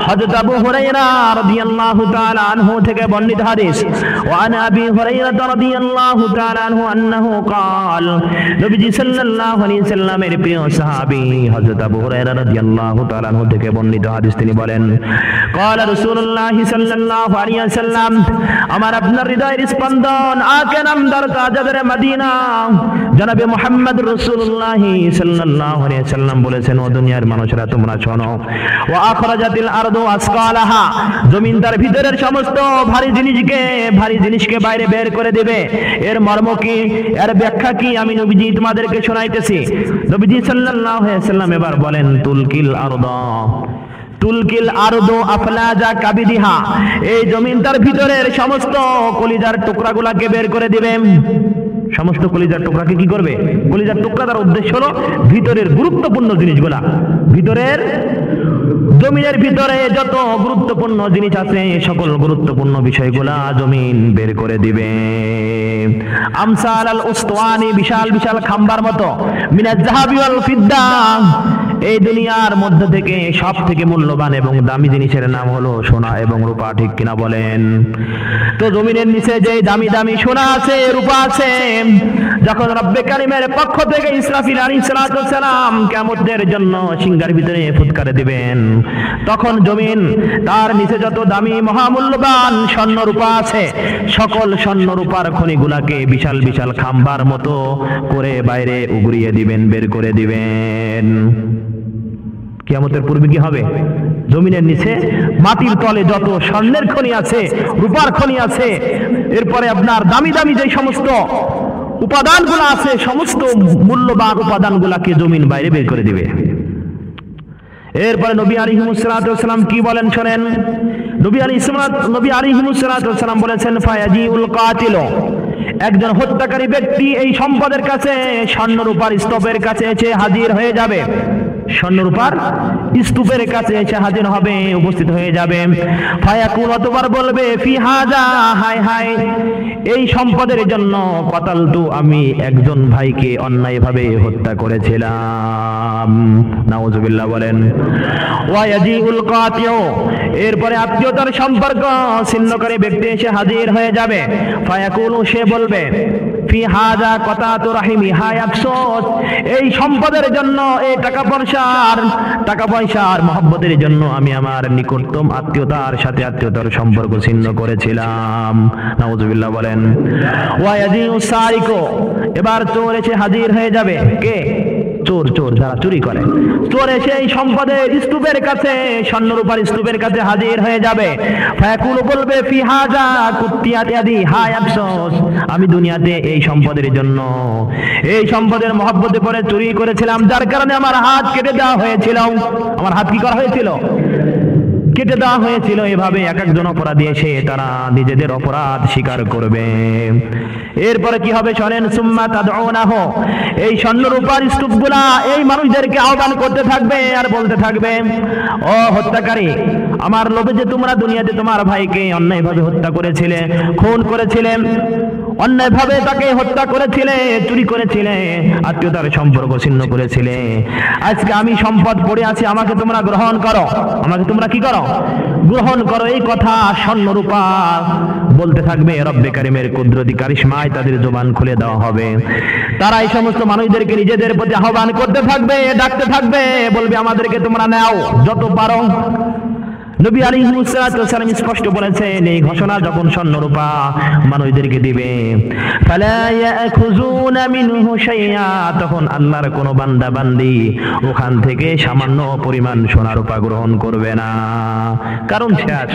হযরত আবু হুরায়রা রাদিয়াল্লাহু তাআলা আনহু থেকে বর্ণিত হাদিস ওয়া আন আবি হুরায়রা রাদিয়াল্লাহু তাআলা আনহু আন্নাহু قال নবীজি সাল্লাল্লাহু আলাইহি ওয়াসাল্লামের প্রিয় সাহাবী হযরত আবু হুরায়রা রাদিয়াল্লাহু তাআলা আনহু থেকে বর্ণিত হাদিস তিনি বলেন قال রাসূলুল্লাহ সাল্লাল্লাহু আলাইহি ওয়াসাল্লাম আমার আপনার হৃদয়ের স্পন্দন আকা নামদার তাজাদার মদিনা জনাবে মুহাম্মদ রাসূলুল্লাহ সাল্লাল্লাহু আলাইহি ওয়াসাল্লাম বলেছেন ও দুনিয়ার মানুষরা তোমরা শোনো ওয়া আখরাজাতিল আরদু আসকালাহা জমিন তার ভিতরের সমস্ত ভারী জিনিসকে বাইরে বের করে দেবে। এর মর্ম কি, এর ব্যাখ্যা কি আমি নবীজি তোমাদেরকে শোনাইতেছি। নবীজি সাল্লাল্লাহু আলাইহি ওয়াসাল্লাম এবার বলেন তুলকিল আরদু আফলাজা কাবিদিহা এই জমিন তার ভিতরের সমস্ত কলিজার টুকরাগুলোকে বের করে দিবে। সমস্ত কলিজার টুকরাকে কি করবে? কলিজার টুকরা তার উদ্দেশ্য হলো ভিতরের গুরুত্বপূর্ণ জিনিসগুলা, ভিতরের জমিনের ভিতরে যত গুরুত্বপূর্ণ জিনিস আছে সকল গুরুত্বপূর্ণ বিষয়গুলা জমিন বের করে দিবে। আমসাল আল উসতানি বিশাল বিশাল খাম্বার মতো মিনাজ যাহাবি ওয়াল ফিদ্দা এই দুনিয়ার মধ্যে থেকে সব থেকে মূল্যবান এবং দামি জিনিসের নাম হলো সোনা এবং রূপা, ঠিক কিনা বলেন? তো জমিনের নিচে যে দামি দামি সোনা আছে, রূপা আছে, যখন রব্বে কারিমের পক্ষ থেকে ইসরাফিল আলাইহিস সালাম কিয়ামতের জন্য সিংহার ভিতরে ফুৎকারে দিবেন, তখন জমিন তার নিচে যত দামি মহামূল্যবান স্বর্ণ রূপা আছে সকল স্বর্ণ রূপার খনিগুলাকে বিশাল বিশাল খাম্বার মতো করে বাইরে উগরিয়ে দিবেন, বের করে দিবেন। কিয়ামতের পূর্বে কি হবে? জমিনের নিচে মাটির তলে যত স্বর্ণের খনি আছে, রূপার খনি আছে, এরপরে আপনার দামি দামি যে সমস্ত উপাদানগুলো আছে সমস্ত মূল্যবান উপাদানগুলোকে জমিন বাইরে বের করে দিবে। এরপরে নবী আলাইহিস সালাম কি বলেন শোনেন। নবী আলাইহিস সালাম বলেছেন ফায়াজিউল কাতিল একজন হত্যাকারী ব্যক্তি এই সম্পদের কাছে স্বর্ণরূপার স্তূপের কাছে এসে হাজির হয়ে যাবে, স্বর্ণরূপার স্তূপের কাছে এসে হাজির হবে, উপস্থিত হয়ে যাবে। ফায়াকুল অতবার বলবে ফি হাজা হায় হায় এই সম্পদের জন্য কতালতু আমি একজন ভাইকে অন্যায়ভাবে হত্যা করেছিলাম। নাউজুবিল্লাহ বলেন। ওয়ায়াজিউল কাতিউ এরপরে আত্মীয়তার সম্পর্ক ছিন্নকারী ব্যক্তি এসে হাজির হয়ে যাবে। ফায়াকুল সে বলবে ফি হাজা কতাতু রাহিমি হায় আফসোস এই সম্পদের জন্য এই টাকা পয়সার মহব্বতের জন্য আমি আমার নিকটতম আত্মীয়তার সাথে আত্মীয়তার সম্পর্ক ছিন্ন করেছিলাম। নাউজুবিল্লাহ বলেন। ওয়ায়াজিউ সারিকো এবার চোর এসে হাজির হয়ে যাবে। কে? চোর যারা চুরি করে, চোর এসে এই সম্পদের স্তূপের কাছে স্বর্ণরূপার স্তূপের কাছে হাজির হয়ে যাবে। ফায়াকুল বলবে ফি হাজা কুতিয়াদি হায় আফসোস আমি দুনিয়াতে এই সম্পদের জন্য এই সম্পদের মহব্বতে পড়ে চুরি করেছিলাম, যার কারণে আমার হাত কেটে দেওয়া হয়েছিল। আমার হাত কি করা হয়েছিল? কেটে দেওয়া হয়েছিল। এভাবে এক একজন অপরাধী এসে তারা নিজেদের অপরাধ স্বীকার করবে। এরপরে কি হবে শোনেন। সুম্মা তাদউনাহু এই স্বর্ণরূপার স্তূপগুলা এই মানুষদেরকে আহ্বান করতে থাকবে আর বলতে থাকবে ও হত্যাকারী আমার লোভে যে তোমরা দুনিয়াতে তোমার ভাইকে অন্যায়ভাবে হত্যা করেছিলে, খুন করেছিলে, অন্যায়ভাবে তাকে হত্যা করেছিলে, চুরি করেছিলে, আত্মীয়তার সম্পর্ক ছিন্ন করেছিলে, আজকে আমি সম্পদ পড়ে আছি আমাকে তোমরা গ্রহণ করো, আমাকে তোমরা কি করো? গ্রহণ করো। এই কথা স্বর্ণরূপা বলতে থাকবে। রব্বে কারিমের কুদরতি কারিশমায় তাদের জবান খুলে দেওয়া হবে। তারা এই সমস্ত মানুষদেরকে নিজেদের প্রতি আহ্বান করতে থাকবে, ডাকতে থাকবে, বলবে আমাদেরকে তোমরা নাও যত পারো। নবী আলাইহিস সালাম স্পষ্ট বলেছেন এই ঘোষণা যখন স্বর্ণরূপা মানুষদেরকে দিবে ফালা ইয়াখুযুনা মিনহু শাইআ তখন আল্লাহর কোন বান্দা বান্দি ওখান থেকে সামান্য পরিমাণ সোনারূপা গ্রহণ করবে না। কারণ শেষ,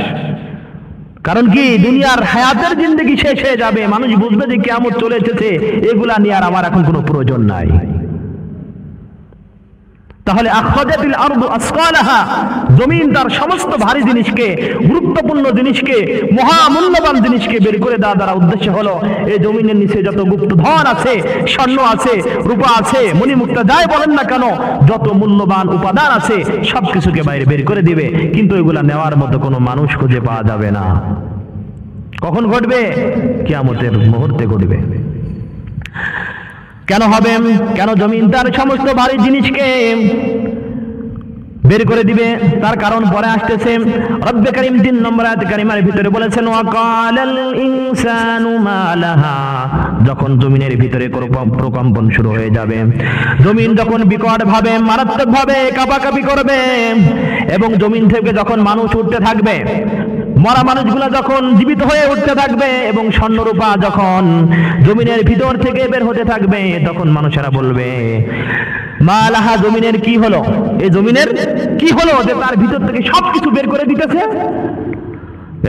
কারণ কি দুনিয়ার হায়াতের জিন্দেগি শেষ হয়ে যাবে, মানুষ বুঝবে যে কিয়ামত চলে এসেছে, এগুলা নিয়ে আর আমার এখন কোনো প্রয়োজন নাই। তাহলে আখরাজাতিল আরদু আসকালাহা, জমিন তার সমস্ত ভারী জিনিসকে, গুরুত্বপূর্ণ জিনিসকে, মহামূল্যবান জিনিসকে বের করে দেওয়া দ্বারা উদ্দেশ্য হলো এই জমিনের নিচে যত গুপ্ত ধন আছে, স্বর্ণ আছে, রূপা আছে, মণিমুক্তা যাই বলেন না কেন, যত মূল্যবান উপাদান আছে সবকিছুকে বাইরে বের করে দিবে। কিন্তু এগুলা নেওয়ার মতো কোনো মানুষ খুঁজে পাওয়া যাবে না। কখন ঘটবে? কিয়ামতের মুহূর্তে ঘটবে। কেন হবে? কেন জমিন তার সমস্ত ভারী জিনিসকে বের করে দিবে? তার কারণ পরে আসতেছে। রব্বে কারীম 3 নম্বর আয়াত কারিমার ভিতরে বলেছেন ওয়াকালাল ইনসানু মা লাহা, যখন জমিনের ভিতরে প্রকম্পন শুরু হয়ে যাবে, জমিন যখন বিকট ভাবে, মারাত্মক ভাবে কাঁপাকাঁপি করবে, এবং জমিন থেকে যখন মানুষ উঠতে থাকবে, মরা মানুষগুলা যখন জীবিত হয়ে উঠতে থাকবে, এবং স্বর্ণরূপা যখন জমিনের ভিতর থেকে বের হতে থাকবে, তখন মানুষেরা বলবে মালাহা, জমিনের কি হলো? এই জমিনের কি হলো যে তার ভিতর থেকে সবকিছু বের করে দিতেছে?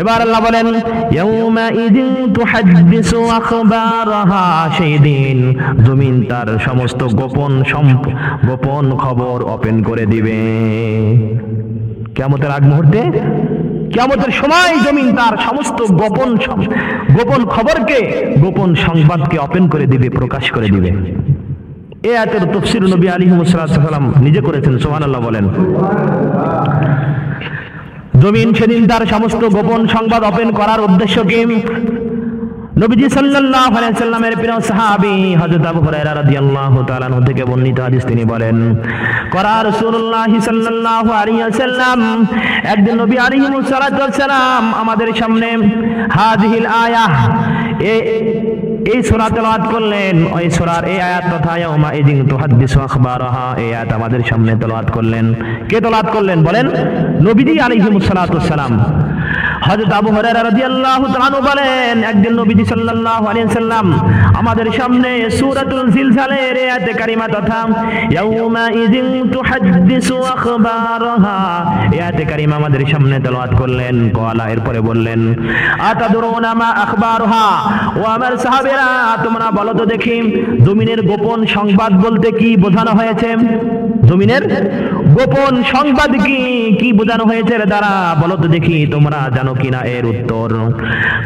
এবার আল্লাহ বলেন ইয়াউমাইযিন তুহাদ্দিসু আখবারাহা, সেই দিন জমিন তার সমস্ত গোপন খবর ওপেন করে দিবে। কিয়ামতের আগ মুহূর্তে, কিয়ামতের সময় জমিন তার সমস্ত গোপন খবরকে, গোপন সংবাদকে ওপেন করে দিবে, প্রকাশ করে দিবে। এই আয়াতের তাফসীর নবী আলাইহিস সালাম নিজে করেছেন, সুবহানাল্লাহ বলেন। জমিন সেদিন তার সমস্ত গোপন সংবাদ ওপেন করার উদ্দেশ্য কি? নবীজি সাল্লাল্লাহু আলাইহি ওয়াসাল্লামের প্রিয় সাহাবী হযরত আবু হুরায়রা রাদিয়াল্লাহু তাআলা আনহু থেকে বর্ণিত হাদিস, তিনি বলেন করা রাসূলুল্লাহ সাল্লাল্লাহু আলাইহি ওয়াসাল্লাম, একদিন নবী আলাইহিস সালাম আমাদের সামনে হাযিহিল আয়াহ, এই সূরা তেলাওয়াত করলেন। ওই সূরার এই আয়াত তথা ইয়াউমাইযিন তুহাদ্দিসু আখবারাহা, এই আয়াত আমাদের সামনে তেলাওয়াত করলেন। কে তেলাওয়াত করলেন বলেন? নবীজি আলাইহিস সালাম। হযরত আবু হুরায়রা রাদিয়াল্লাহু তাআলা আনহু বলেন, একদিন নবীজি সাল্লাল্লাহু আলাইহি ওয়াসাল্লাম আমাদের সামনে সূরাতুল জিলজালের আয়াতে কারিমা তথা ইয়াউমাইযিন তুহাদ্দিসু আখবারাহা, আয়াতে কারিমা আমাদের সামনে তেলাওয়াত করলেন। কওয়ালা, এরপরে বললেন আতাদরুনা মা আখবারুহা, ও আমার সাহাবীরা তোমরা বলো তো দেখি জমিনের গোপন সংবাদ বলতে কি বোঝানো হয়েছে? জমিনের গোপন সংবাদ কি বোঝানো হয়েছে এর দ্বারা? বলো তো দেখি তোমরা জানো কিনা? এর উত্তর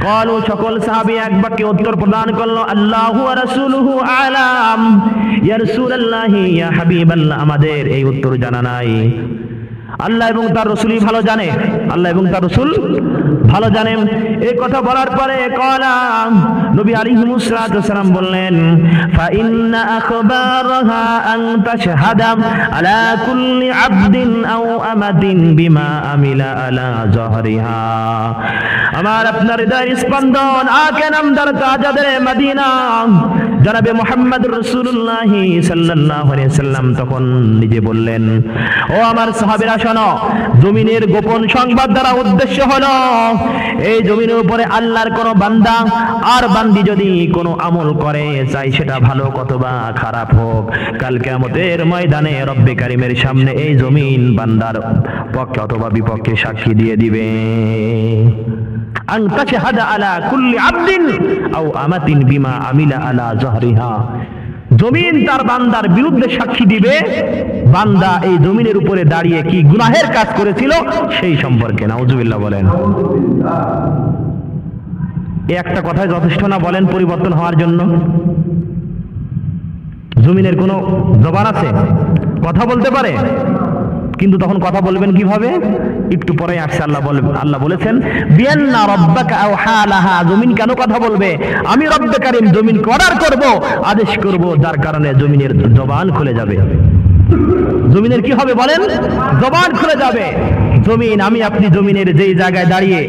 ক্বালু, সকল সাহাবী এক বাক্যে উত্তর প্রদান করলো আল্লাহু ওয়া রাসূলুহু আ'লাম। ইয়া রাসূলুল্লাহ, ইয়া হাবিবাল্লাহ, আমাদের এই উত্তর জানা নাই। আল্লাহ এবং তার রাসূলই ভালো জানে, আল্লাহ এবং তার রাসূল ভালো জানেন। এই কথা বলার পরে ক্বালা, নবী আলাইহিস সালাম বললেন ফা ইন্না আখবারাহা আন তাশহাদা আলা কুল্লি আবদিন আও আমাতিন বিমা আমিলা আলা যহরিহা। আমার আপনার হৃদয়ের স্পন্দন আকে নামদার তাজাদের মদিনা জনাবে মুহাম্মদুর রাসূলুল্লাহ সাল্লাল্লাহু আলাইহি ওয়াসাল্লাম তখন নিজে বললেন, ও আমার সাহাবীরা শোনো, জমিনের গোপন সংবাদ দ্বারা উদ্দেশ্য হলো এই জমিনের উপরে আল্লাহর কোন বান্দা আর বান্দি যদি কোনো আমল করে, চাই সেটা ভালো অথবা খারাপ হোক, কাল কিয়ামতের ময়দানে রব্বে কারীমের সামনে এই জমিন বান্দার পক্ষে অথবা বিপক্ষে সাক্ষী দিয়ে দিবে। আন তাশহাদা আলা কুল্লি আবদিন আও আমাতিন বিমা আমিলা আলা যহরিহা, জমিন তার বান্দার বিরুদ্ধে সাক্ষী দিবে, বান্দা এই জমিনের উপরে দাঁড়িয়ে কি গুনাহের কাজ করেছিল সেই সম্পর্কে। নাউজুবিল্লাহ বলেন। এই একটা কথাই যথেষ্ট না বলেন পরিবর্তন হওয়ার জন্য? জমিনের কোনো জবান আছে? কথা বলতে পারে, কিন্তু তখন কথা বলবেন কিভাবে? একটু পরে আসছে আল্লাহ বলেছেন বিয়ান্না রাব্বাকা আও হালাহা, জমিন কেন কথা বলবে? আমি রব্বে কারীম জমিন অর্ডার করব, আদেশ করব, যার কারণে জমিনের জবান খুলে যাবে। জমিনের কি হবে বলেন? জবান খুলে যাবে। জমিন, আমি আপনি জমিনের যেই জায়গায় দাঁড়িয়ে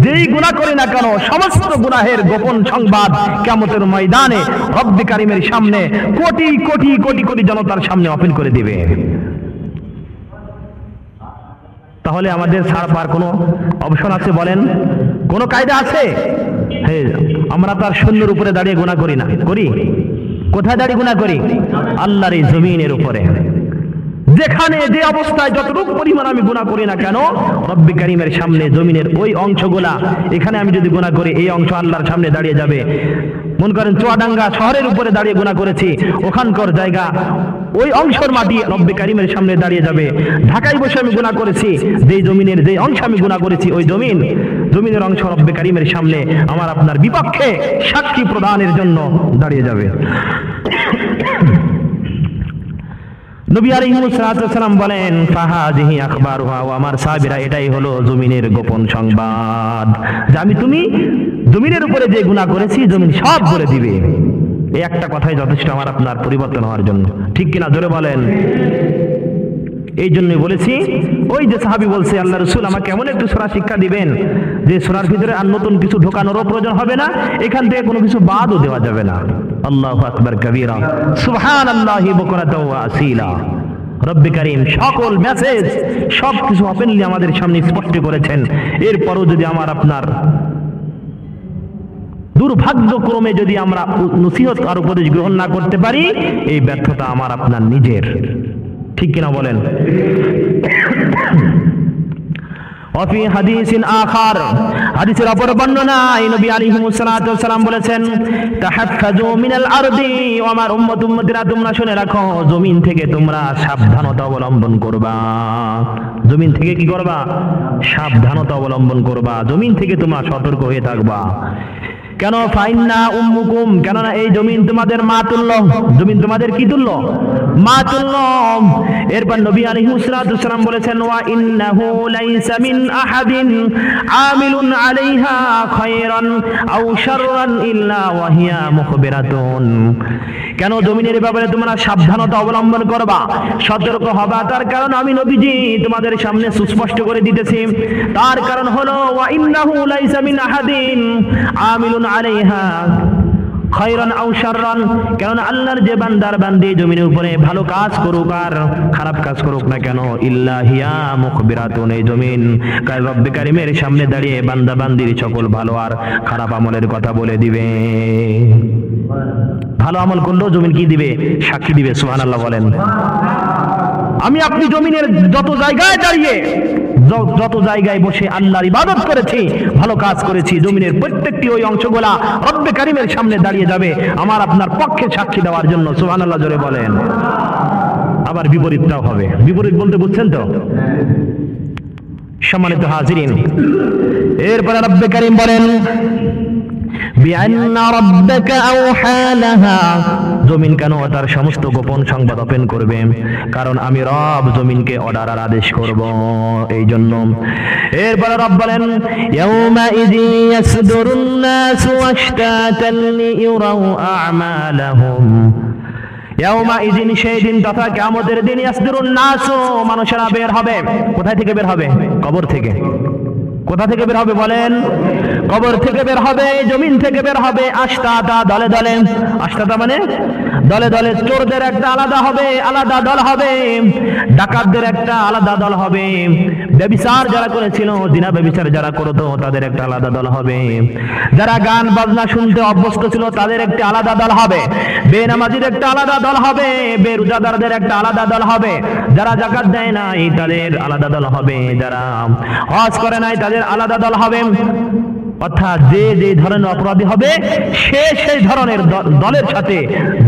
যেই গুনাহ করি না কেন, সমস্ত গুনাহের গোপন সংবাদ কিয়ামতের ময়দানে রব্বে কারীমের সামনে কোটি কোটি কোটি কোটি জনতার সামনে ওপেন করে দিবে। তাহলে আমাদের ছাড় পাওয়ার কোনো অপশন আছে বলেন? কোনো কায়দা আছে? হ্যাঁ, আমরা তার শূন্যের উপরে দাঁড়িয়ে গুনাহ করি না, করি? কোথায় দাঁড়িয়ে গুনাহ করি? আল্লাহর এই জমিনের উপরে। যেখানে যে অবস্থায় যতটুকু পরিমাণ আমি গুনাহ করি না কেন, রব্বে কারীমের সামনে জমিনের ওই অংশগুলা, এখানে আমি যদি গুনাহ করি এই অংশ আল্লাহর সামনে দাঁড়িয়ে যাবে। মনে করেন চুয়াডাঙ্গা শহরের উপরে দাঁড়িয়ে গুনাহ করেছি, ওখানকার জায়গা ওই অংশের মাটি রব্বে কারিমের সামনে দাঁড়িয়ে যাবে। ঢাকায় বসে আমি গুনাহ করেছি, যেই জমিনের যেই অংশ আমি গুনাহ করেছি ওই জমিনের অংশ রব্বে কারিমের সামনে আমার আপনার বিপক্ষে সাক্ষী প্রদানের জন্য দাঁড়িয়ে যাবে। নবী আলাইহিস সালাম বলেন, ফাহাজিহি আখবারুহা, ও আমার সাহাবীরা, এটাই হলো জমিনের গোপন সংবাদ, যে আমি তুমি জমিনের উপরে যে গুনাহ করেছি জমিন সব বলে দিবে। এই একটা কথাই যথেষ্ট আমার আপনার পরিবর্তন হওয়ার জন্য, ঠিক কিনা জোরে বলেন। এই জন্যই বলেছি, ওই যে সাহাবী বলছে আল্লাহ রাসূল আমাকে এমন একটু সূরা শিক্ষা দিবেন যে সূরার ভিতরে আর নতুন কিছু ঢোকানোরও প্রয়োজন হবে না, এখান থেকে কোনো কিছু বাদও দেওয়া যাবে না। আল্লাহু আকবার কাবীরা, সুবহানাল্লাহি বুকরাতাও ওয়া আসীলা। রব্বে কারীম সকল মেসেজ সব কিছু ওপেনলি আমাদের সামনে স্পষ্ট করেছেন। এরপরও যদি আমার আপনার দুর্ভাগ্যক্রমে যদি আমরা নসিহত আর উপদেশ গ্রহণ না করতে পারি, এই ব্যর্থতা আমার আপনার নিজের, ঠিক কিনা বলেন। وفي حديث آخر, হাদিসের অপর বর্ণনায় নবী আলাইহিস সালাতু ওয়াস সালাম বলেছেন, তাহাফফাজু মিনাল আরদি, ও আমার উম্মতিরা তোমরা শুনে রাখো, জমিন থেকে তোমরা সাবধানতা অবলম্বন করবা। জমিন থেকে কি করবা? সাবধানতা অবলম্বন করবা, জমিন থেকে তোমরা সতর্ক হয়ে থাকবা। কেন? ফাইন্না উম্মুকুম, কেননা এই জমিন তোমাদের মা তুল্য। জমিন তোমাদের কি তুল্য? মা তুল্য। এরপর নবী আলাইহিস সালাতু ওয়াস সালাম বলেছেন, ওয়া ইন্নাহু লাইসা মিন আহাদিন আমিলুন আলাইহা খায়রান আও শাররান ইল্লা ওয়া হিয়া মুখবিরাতুন। কেন জমিনের ব্যাপারে তোমরা সাবধানতা অবলম্বন করবা, সতর্ক হবা, তার কারণ আমি নবীজি তোমাদের সামনে সুস্পষ্ট করে দিতেছি। তার কারণ হলো, ওয়া ইন্নাহু লাইসা মিন আহাদিন আমিলুন আলাইহা খায়রান আও শাররান, কারণ আল্লাহর যে বান্দার বান্দি জমিনের উপরে ভালো কাজ করুক আর খারাপ কাজ করুক না কেন, ইল্লা হিয়া মুখবিরাতুন, এই জমিন রব্বে কারীমের সামনে দাঁড়িয়ে বান্দা বান্দির সকল ভালো আর খারাপ আমলের কথা বলে দিবে। ভালো আমল করলেও জমিন কি দিবে? সাক্ষী দিবে। সুবহানাল্লাহ বলেন। আমি আপনি জমিনের যত জায়গায় দাঁড়িয়ে যত জায়গায় বসে আল্লাহর ইবাদত করেছি, ভালো কাজ করেছি, জমিনের প্রত্যেকটি ওই অংশগুলা রব্বে কারীমের সামনে দাঁড়িয়ে যাবে আমার আপনার পক্ষে সাক্ষী দেওয়ার জন্য। সুবহানাল্লাহ জোরে বলেন। আবার বিপরীতটাও হবে। বিপরীত বলতে বুঝছেন তো? সম্মানিত হাজিরিন, এরপরে রব্বে কারীম বলেন, বিআন্না রাব্বাকা আওহা লাহা, জমিন কেন তার সমস্ত গোপন সংবাদ ওপেন করবে? কারণ আমি রব জমিনকে অর্ডার আর আদেশ করব, এই জন্য। এরপরে রব বলেন, ইয়াউমা ইযি ইয়াসদুরুন নাসু আশতাতান লিইরাউ আ'মালাহুম, ইয়াউমা ইযিন, সেই দিন তথা কিয়ামতের দিন, ইয়াসদুরুন নাসু, মানুষেরা বের হবে। কোথায় থেকে বের হবে? কবর থেকে। কোথা থেকে বের হবে বলেন? কবর থেকে বের হবে, জমিন থেকে বের হবে, আশতাতা, দলে দলে। আশতাতা মানে দলে দলে। চোরদের একটা আলাদা হবে, আলাদা দল হবে, ডাকাতদের একটা আলাদা দল হবে, ব্যভিচার যারা করেছিল, জিনা ব্যভিচার যারা করতো তাদের একটা আলাদা দল হবে, যারা গান বাজনা শুনতে অভ্যস্ত ছিল তাদের একটা আলাদা দল হবে, বেনামাজিদের একটা আলাদা দল হবে, বেরোজাদারদের একটা আলাদা দল হবে, যারা যাকাত দেয় নাই তাদের আলাদা দল হবে, যারা হজ করে নাই তাদের আলাদা দল হবে। অর্থাৎ যে যে ধরনের অপরাধী হবে সে সেই ধরনের দলের সাথে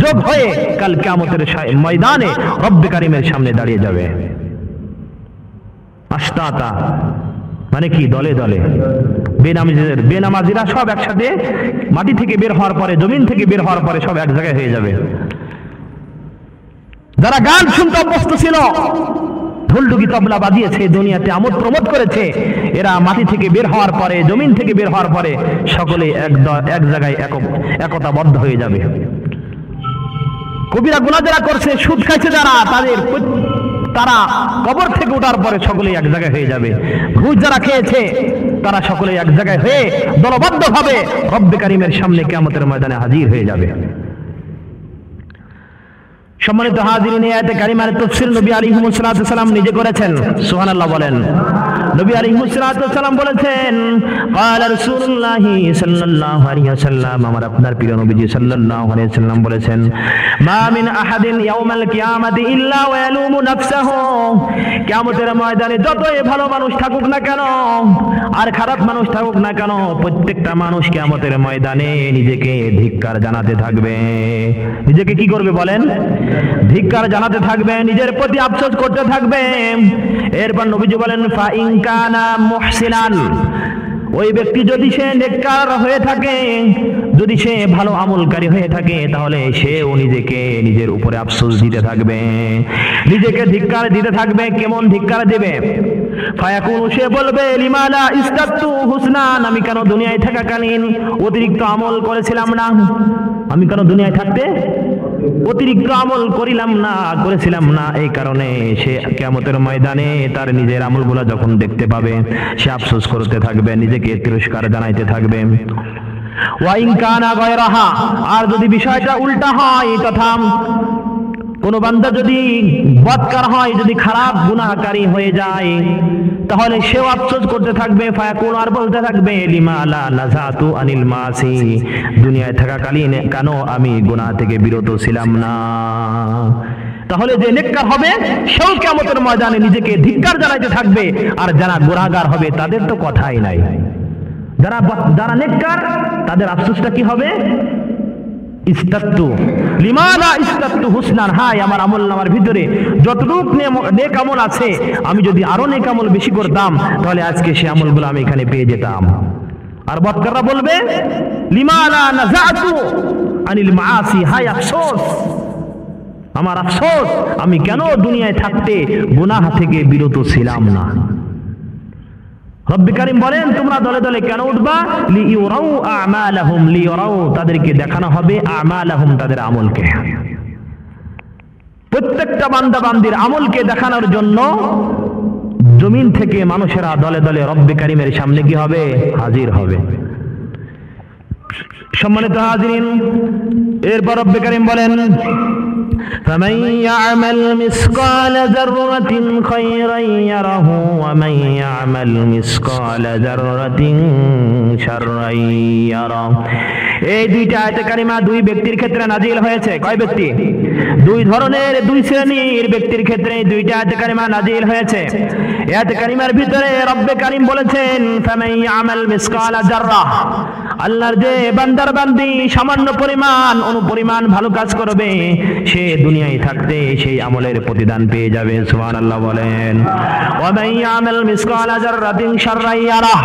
যোগ হয়ে কাল কিয়ামতের ময়দানে রব্বে কারীমের সামনে দাঁড়িয়ে যাবে। আশতাতা মানে কি? দলে দলে। বেনামাজিরা সব একসাথে মাটি থেকে বের হওয়ার পরে, জমিন থেকে বের হওয়ার পরে সব এক জায়গায় হয়ে যাবে। যারা গান শুনতে অভ্যস্ত ছিল, ঢোলঢুকি তবলা বাজিয়েছে, দুনিয়াতে আমোদ প্রমোদ করেছে, এরা মাটি থেকে বের হওয়ার পরে, জমিন থেকে বের হওয়ার পরে সকলে এক জায়গায় একতাবদ্ধ হয়ে যাবে। কবিরা গুনাহ যারা করছে, সুদ খাইছে যারা, তারা কবর থেকে ওঠার পরে সকলে এক জায়গায় হয়ে যাবে। ঘুষ যারা খেয়েছে তারা সকলে এক জায়গায় হয়ে দলবদ্ধভাবে রব্বে কারীমের সামনে কিয়ামতের ময়দানে হাজির হয়ে যাবে। সম্মানিত হাজিরিন, এই আয়াতে কারিমার তাফসীর নবী আলাইহিস সালাম নিজে করেছেন। সুবহানাল্লাহ বলেন। নবী আলাইহিস সালাম বলেছেন ক্বালা রাসূলুল্লাহি সাল্লাল্লাহু আলাইহি ওয়াসাল্লাম, আমার আপনার প্রিয় নবীজি সাল্লাল্লাহু আলাইহি ওয়াসাল্লাম বলেছেন মা মিন আহাদিন ইয়াউমাল কিয়ামাতি ইল্লা ওয়া ইয়ালুমু নাফসাহু, কিয়ামতের ময়দানে যতই ভালো মানুষ থাকুক না কেন আর খারাপ মানুষ থাকুক না কেন, প্রত্যেকটা মানুষ কিয়ামতের ময়দানে নিজেকে ধিক্কার জানাতে থাকবে। নিজেকে কি করবে বলেন? ধিক্কার জানাতে থাকবে, নিজের প্রতি আফসোস করতে থাকবে। এরপর নবীজি বলেন ফা ইন কানা মুহসিনান, ওই ব্যক্তি যদি সে নেককার হয়ে থাকে, যদি সে ভালো আমলকারী হয়ে থাকে, তাহলে সেও নিজেকে নিজের উপরে আফসোস দিতে থাকবে, নিজেকে ধিক্কার দিতে থাকবে। কেমন ধিক্কার দিবে? ফায়াকুনু, সে বলবে লিমালা ইস্তাতু হুসনান, আমি কেন দুনিয়ায় থাকাকালীন অতিরিক্ত আমল করেছিলাম না, আমি কেন দুনিয়ায় থাকতে অতিরিক্ত আমল করেছিলাম না। এই কারণে সে কিয়ামতের ময়দানে তার নিজের আমলগুলো যখন দেখতে পাবে সে আফসোস করতে থাকবে, নিজেকে তিরস্কার জানাইতে থাকবে। ওয়া ইন কানা গায়রাহা, আর যদি বিষয়টা উল্টা হয়, তথা কোন বান্দা যদি বদকার হয়, যদি খারাপ গুনাহকারী হয়ে যায়, তাহলে সেও আফসোস করতে থাকবে। ফায়াকুল, আর বলতে থাকবে লিমা লা নাজাতু আনিল মাসি, দুনিয়ায় থাকাকালীন কেন আমি গুনাহ থেকে বিরত ছিলাম না। তাহলে যে নেককার হবে সেও কিয়ামতের ময়দানে নিজেকে ধিক্কার জানাইতে থাকবে, আর যারা গুনাহগার হবে তাদের তো কথাই নাই। যারা নেককার তাদের আফসোসটা কি হবে? ইস্তাতু লিমালা ইস্তাতু হুসনান, হায় আমার আমলনামার ভিতরে যতটুকু নেক আমল আছে, আমি যদি আরো নেক আমল বেশি করতাম তাহলে আজকে সেই আমলগুলো আমি এখানে পেয়ে যেতাম। আর বদকাররা বলবে লিমালা নাজাতু আনিল মাআসি, হায় আফসোস, আমার আফসোস, আমি কেন দুনিয়ায় থাকতে গুনাহ থেকে বিরত ছিলাম না। রব্বি কারীম বলেন তোমরা দলে দলে কেন উঠবা? লিইউরাউ আমালাহুম, লিইউরাউ, তাদেরকে দেখানো হবে আমালাহুম, তাদের আমলকে। প্রত্যেকটা বান্দা বান্দির আমলকে দেখানোর জন্য জমিন থেকে মানুষেরা দলে দলে রব্বি কারীমের সামনে কি হবে? হাজির হবে। সম্মানিত হাজিরিন, এরপর রব্বি কারীম বলেন فمن يعمل مثقال ذرة خيرا يره ومن يعمل مثقال ذرة شرا يره। এই দুইটা আয়াতে কারিমা দুই ব্যক্তির ক্ষেত্রে নাজিল হয়েছে। কয় ব্যক্তি? দুই ধরনের, দুই শ্রেণীর ব্যক্তির ক্ষেত্রে দুইটা আয়াতে কারিমা নাজিল হয়েছে। আয়াতে কারিমার ভিতরে রব্বে কারীম বলেছেন ফামান ইয়ামাল মিসকালা যাররা, আল্লাহর যে বান্দার বান্দি সামান্য পরিমাণ অনুপরিমাণ ভালো কাজ করবে, সে দুনিয়ায় থাকতে সেই আমলের প্রতিদান পেয়ে যাবে। সুবহানাল্লাহ বলেন। ওয়া মান ইয়ামাল মিসকালা যাররাতিন শাররান ইয়ারাহ,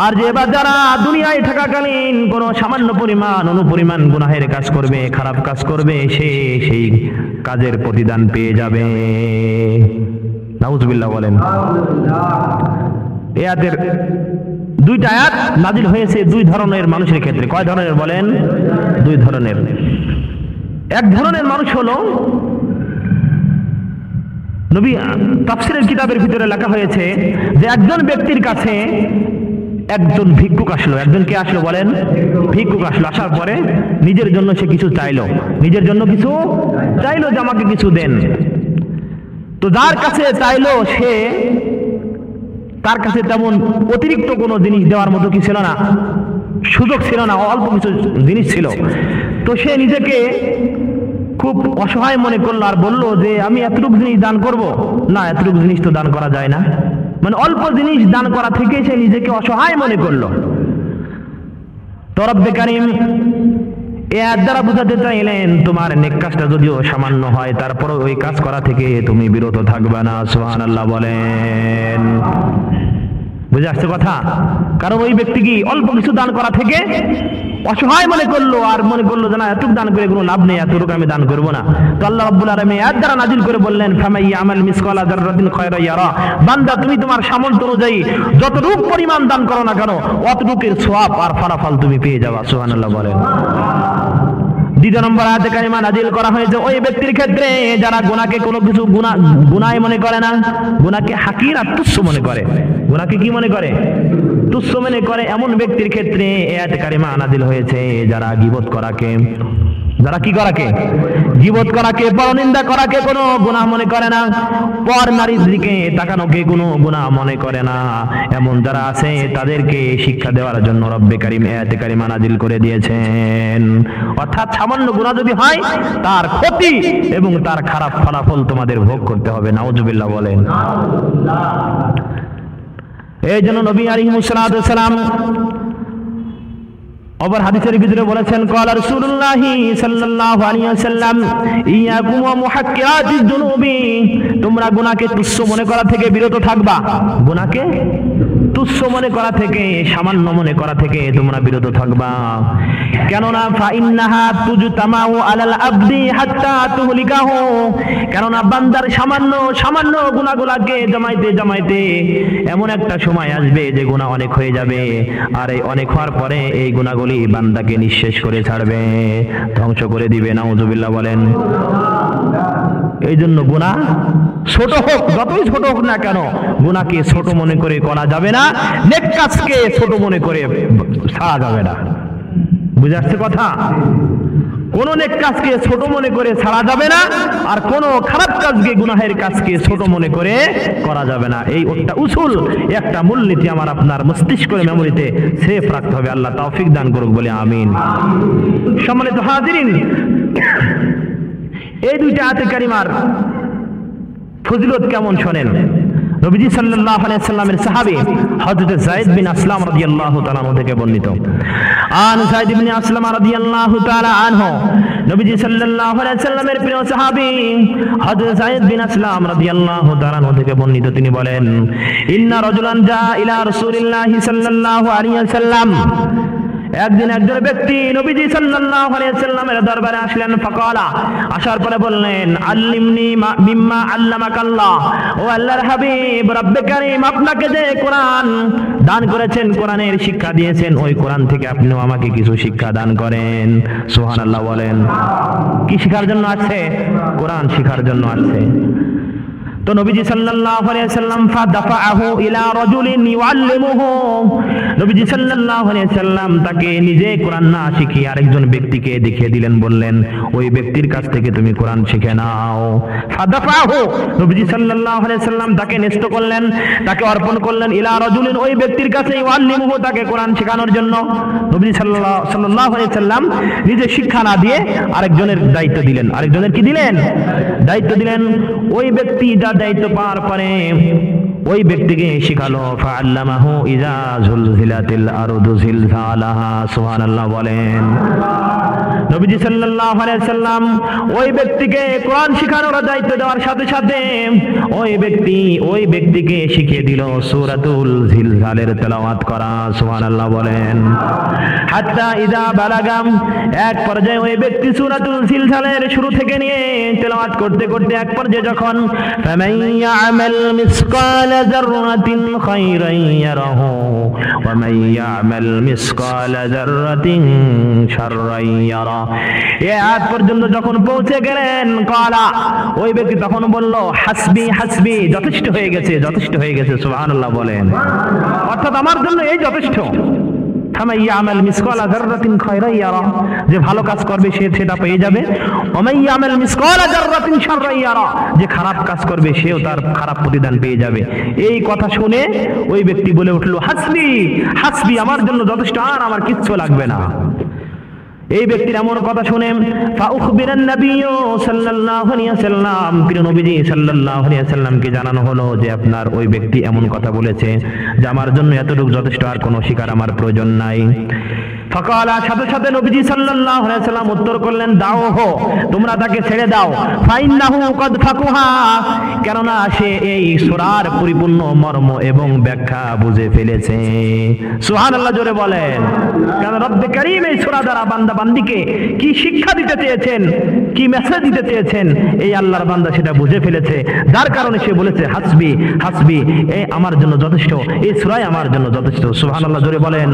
আর যে বান্দারা দুনিয়ায় থাকাকালীন কোনো সামান্য পরিমাণ অনুপরিমাণ গুনাহের কাজ করবে, খারাপ কাজ করবে, সে সেই কাজের প্রতিদান পেয়ে যাবে। নাউজুবিল্লাহ বলেন। এই আয়াতের দুইটা আয়াত নাজিল হয়েছে দুই ধরনের মানুষের ক্ষেত্রে। কয় ধরনের বলেন? দুই ধরনের। এক ধরনের মানুষ হলো, নবী তাফসীরের কিতাবের ভিতরে লেখা হয়েছে যে একজন ব্যক্তির কাছে একজন ভিক্ষুক আসলো। একজন কে আসলো বলেন? ভিক্ষুক আসলো। আসার পরে নিজের জন্য সে কিছু চাইলো, নিজের জন্য কিছু চাইলো যে আমাকে কিছু দেন। তো যার কাছে চাইলো সে, তার কাছে তেমন অতিরিক্ত কোনো জিনিস দেওয়ার মতো কি ছিল না, সুযোগ ছিল না, অল্প কিছু জিনিস ছিল। তো সে নিজেকে খুব অসহায় মনে করলো আর বলল যে আমি এতটুকু জিনিস দান করব না, এতটুকু জিনিস তো দান করা যায় না। মানে অল্প জিনিস দান করা থেকে সে নিজেকে অসহায় মনে করলো। তো রব্বে কারীম এর দ্বারা বুঝাতে চাইলেন তোমার নেক কাজটা যদিও সামান্য হয়, তারপরে ওই কাজ করা থেকে তুমি বিরত থাকবে না। সুবহানাল্লাহ বলেন। বুঝে আসছে কথা? কারণ ওই ব্যক্তি কি অল্প কিছু দান করা থেকে অসহায় মনে করলো, আর মনে করলো যে না এতটুকু দান করে কোনো লাভ নেই, এতটুকু আমি দান করবো না। তো আল্লাহ রাব্বুল আলামিন এর দ্বারা নাজিল করে বললেন ফামান ইয়ামাল মিসকালা যাররাতিন খায়রান ইয়ারা, বান্দা তুমি তোমার সামর্থ্য অনুযায়ী যতটুকু পরিমাণ দান করো না কেন অতটুকুর সওয়াব আর ফলাফল তুমি পেয়ে যাবে। সুবহানাল্লাহ বলেন। দ্বিতীয় নম্বর আয়াতে কারিমা নাজিল করা হয়েছে ওই ব্যক্তির ক্ষেত্রে যারা গুনাহকে কোনো কিছু গুনাহ মনে করে না, গুনাহকে হাকির আর তুচ্ছ মনে করে। গুনাহকে কি মনে করে? তুচ্ছ মনে করে। এমন ব্যক্তির ক্ষেত্রে আয়াতে কারিমা নাজিল হয়েছে যারা গীবত করাকে যারা কি করাকে, গীবত করাকে, পরনিন্দা করাকে কোনো গুনাহ মনে করে না, পর নারীর দিকে তাকানোকে কোনো গুনাহ মনে করে না, এমন যারা আছে তাদেরকে শিক্ষা দেওয়ার জন্য রব্বে কারীম আয়াতে কারিমা নাজিল করে দিয়েছেন। অর্থাৎ সামান্য গুনাহ যদি হয় তার ক্ষতি এবং তার খারাপ ফলাফল তোমাদের ভোগ করতে হবে। নাউজুবিল্লাহ বলেন। এই জন্য নবী আলাইহিস সালাতু ওয়াস সালাম আবার হাদিসের ভিতরে বলেছেন, ক্বালা রাসূলুল্লাহি সাল্লাল্লাহু আলাইহি ওয়াসাল্লাম ইয়াকুম ওয়া মুহাক্কিরাতিজ যুনুবি, তোমরা গুনাহকে তুচ্ছ মনে করা থেকে বিরত থাকবা। গুনাহকে তুচ্ছ মনে করা থেকে, সামান্য মনে করা থেকে তোমরা বিরত থাকবা। কেননা ফাইন্নাহা তুজতামাউ আলাল আবদি হাত্তা তুহলিকাহু, কেননা বান্দার সামান্য সামান্য গুনাহগুলোকে জমাইতে জমাইতে এমন একটা সময় আসবে যে গুনাহ অনেক হয়ে যাবে, আর এই অনেক হওয়ার পরে এই গুনাহগুলি বান্দাকে নিঃশেষ করে ছাড়বে, ধ্বংস করে দিবে। নাউজুবিল্লাহ বলেন। এই জন্য গুনাহ ছোট হোক, যতই ছোট হোক না কেন, গুনাহকে ছোট মনে করে করা যাবে না, নেক কাজকে ছোট মনে করে ছাড়া যাবে না। বুঝে আসছে কথা? কোন নেক কাজকে ছোট মনে করে ছাড়া যাবে না, আর কোন খারাপ কাজকে, গুনাহের কাজকে ছোট মনে করে করা যাবে না। এই একটা উসুল, একটা মূলনীতি আমার আপনার মস্তিষ্কের মেমোরিতে সেফ রাখতে হবে। আল্লাহ তৌফিক দান করুক বলে আমিন। সম্মানিত হাজিরিন, এই দুইটা আয়াতে কারিমার ফজিলত কেমন শোনেন। নবীজি সাল্লাল্লাহু আলাইহি সাল্লামের সাহাবী হযরত যায়েদ বিন আসলাম রাদিয়াল্লাহু তাআলা আনহু থেকে বর্ণিত, আন যায়েদ বিন আসলাম রাদিয়াল্লাহু তাআলা আনহু, নবীজি সাল্লাল্লাহু আলাইহি সাল্লামের প্রিয় সাহাবী হযরত যায়েদ বিন আসলাম রাদিয়াল্লাহু তাআলা আনহু থেকে বর্ণিত, তিনি বলেন, ইন্না রাজুলান জা ইলা রাসূলিল্লাহি সাল্লাল্লাহু আলাইহি ওয়াসাল্লাম, একদিন একজন ব্যক্তি নবীজি সাল্লাল্লাহু আলাইহি ওয়াসাল্লামের দরবারে আসলেন। ফাকালা, আসার পরে বললেন, আল্লিমনি মিম্মা আল্লামাকাল্লাহ, ও আল্লাহর হাবিব, রব্বে কারীম আপনাকে যে কোরআন দান করেছেন, কোরআনের শিক্ষা দিয়েছেন, ওই কোরআন থেকে আপনিও আমাকে কিছু শিক্ষা দান করেন। সুবহানাল্লাহ বলেন। কি শিখার জন্য আসছে? কোরআন শিখার জন্য আসছে। তো নবীজি সাল্লাল্লাহু আলাইহি ওয়াসাল্লাম ফাদাফাহু ইলা রাজুলিন ইউআল্লিমুহু, নবীজি সাল্লাল্লাহু আলাইহি ওয়াসাল্লাম তাকে নিজে কোরআন না শিখিয়ে আরেকজন ব্যক্তিকে দেখিয়ে দিলেন, বললেন, ওই ব্যক্তির কাছ থেকে তুমি কোরআন শিখে নাও। ফাদাফাহু, নবীজি সাল্লাল্লাহু আলাইহি ওয়াসাল্লাম তাকে ন্যস্ত করলেন, তাকে অর্পণ করলেন, ইলা রাজুলিন, ওই ব্যক্তির কাছে, ইউআল্লিমুহু, তাকে কোরআন শেখানোর জন্য। নবীজি সাল্লাল্লাহু আলাইহি ওয়াসাল্লাম নিজে শিক্ষা না দিয়ে আরেকজনের দায়িত্ব দিলেন। আরেকজনের কি দিলেন? দায়িত্ব দিলেন। ওই ব্যক্তি দায়িত্ব পাওয়ার পরে ওই ব্যক্তিকে শিখালো। ফাআল্লামাহু ইযা যুলজিলাতিল আরদু জিলজালাহা। সুবহানাল্লাহ বলেন। নবীজি সাল্লাল্লাহু আলাইহি ওয়াসাল্লাম ওই ব্যক্তিকে কোরআন শিখানোর দায়িত্ব দেওয়ার সাথে সাথে ওই ব্যক্তিকে শিখিয়ে দিল সূরাতুল জিলজালের তেলাওয়াত করা। সুবহানাল্লাহ বলেন। হাত্তা ইযা বালাগাম, এক পর্যায়ে ওই ব্যক্তি সূরাতুল জিলজালের শুরু থেকে নিয়ে তেলাওয়াত করতে করতে এক পর্যায়ে যখন ফামান ইয়ামাল মিসকালা যাররাতিন খায়রান ইয়ারাহু ওয়া মান ইয়ামাল মিসকালা যাররাতিন শাররান ইয়ারা, এই আয়াত পর্যন্ত যখন পৌঁছে গেলেন, ক্বালা, ওই ব্যক্তি তখন বলল, হাসবি হাসবি, যথেষ্ট হয়ে গেছে, যথেষ্ট হয়ে গেছে। সুবহানাল্লাহ বলেন। অর্থাৎ আমার জন্য এই যথেষ্ট। ফামান ইয়ামাল মিসকালা যাররাতিন খায়রান ইয়ারা, যে ভালো কাজ করবে সে সেটা পেয়ে যাবে। ওয়া মান ইয়ামাল মিসকালা যাররাতিন শাররান ইয়ারা, যে খারাপ কাজ করবে সেও তার খারাপ প্রতিদান পেয়ে যাবে। এই কথা শুনে ওই ব্যক্তি বলে উঠল, হাসবি হাসবি, আমার জন্য যথেষ্ট, আর আমার কিচ্ছু লাগবে না। এই ব্যক্তির এমন কথা শুনে ফাউখবিরান নবী সাল্লাল্লাহু আলাইহি ওয়াসাল্লাম, প্রিয় নবীজি সাল্লাল্লাহু আলাইহি ওয়াসাল্লামকে জানানো হলো যে আপনার ওই ব্যক্তি এমন কথা বলেছে যে আমার জন্য এতটুকু যথেষ্ট, আর কোনো শিকার আমার প্রয়োজন নাই। ফাকালা, সাথে সাথে নবীজি সাল্লাল্লাহু আলাইহি ওয়াসাল্লাম উত্তর করলেন, দাও হো, তোমরা তাকে ছেড়ে দাও। ফাইন্নাহু কাদ ফাকুহা, কেননা সে এই সূরার পরিপূর্ণ মর্ম এবং ব্যাখ্যা বুঝে ফেলেছে। সুবহানাল্লাহ জোরে বলেন। কারণ রব্বে কারীম এই সূরা দ্বারা বান্দা বান্দিকে কি শিক্ষা দিতে চেয়েছেন, কি মেসেজ দিতে চেয়েছেন, এই আল্লাহর বান্দা সেটা বুঝে ফেলেছে, যার কারণে সে বলেছে হাসবি হাসবি, এই আমার জন্য যথেষ্ট, এই সূরাই আমার জন্য যথেষ্ট। সুবহানাল্লাহ জোরে বলেন।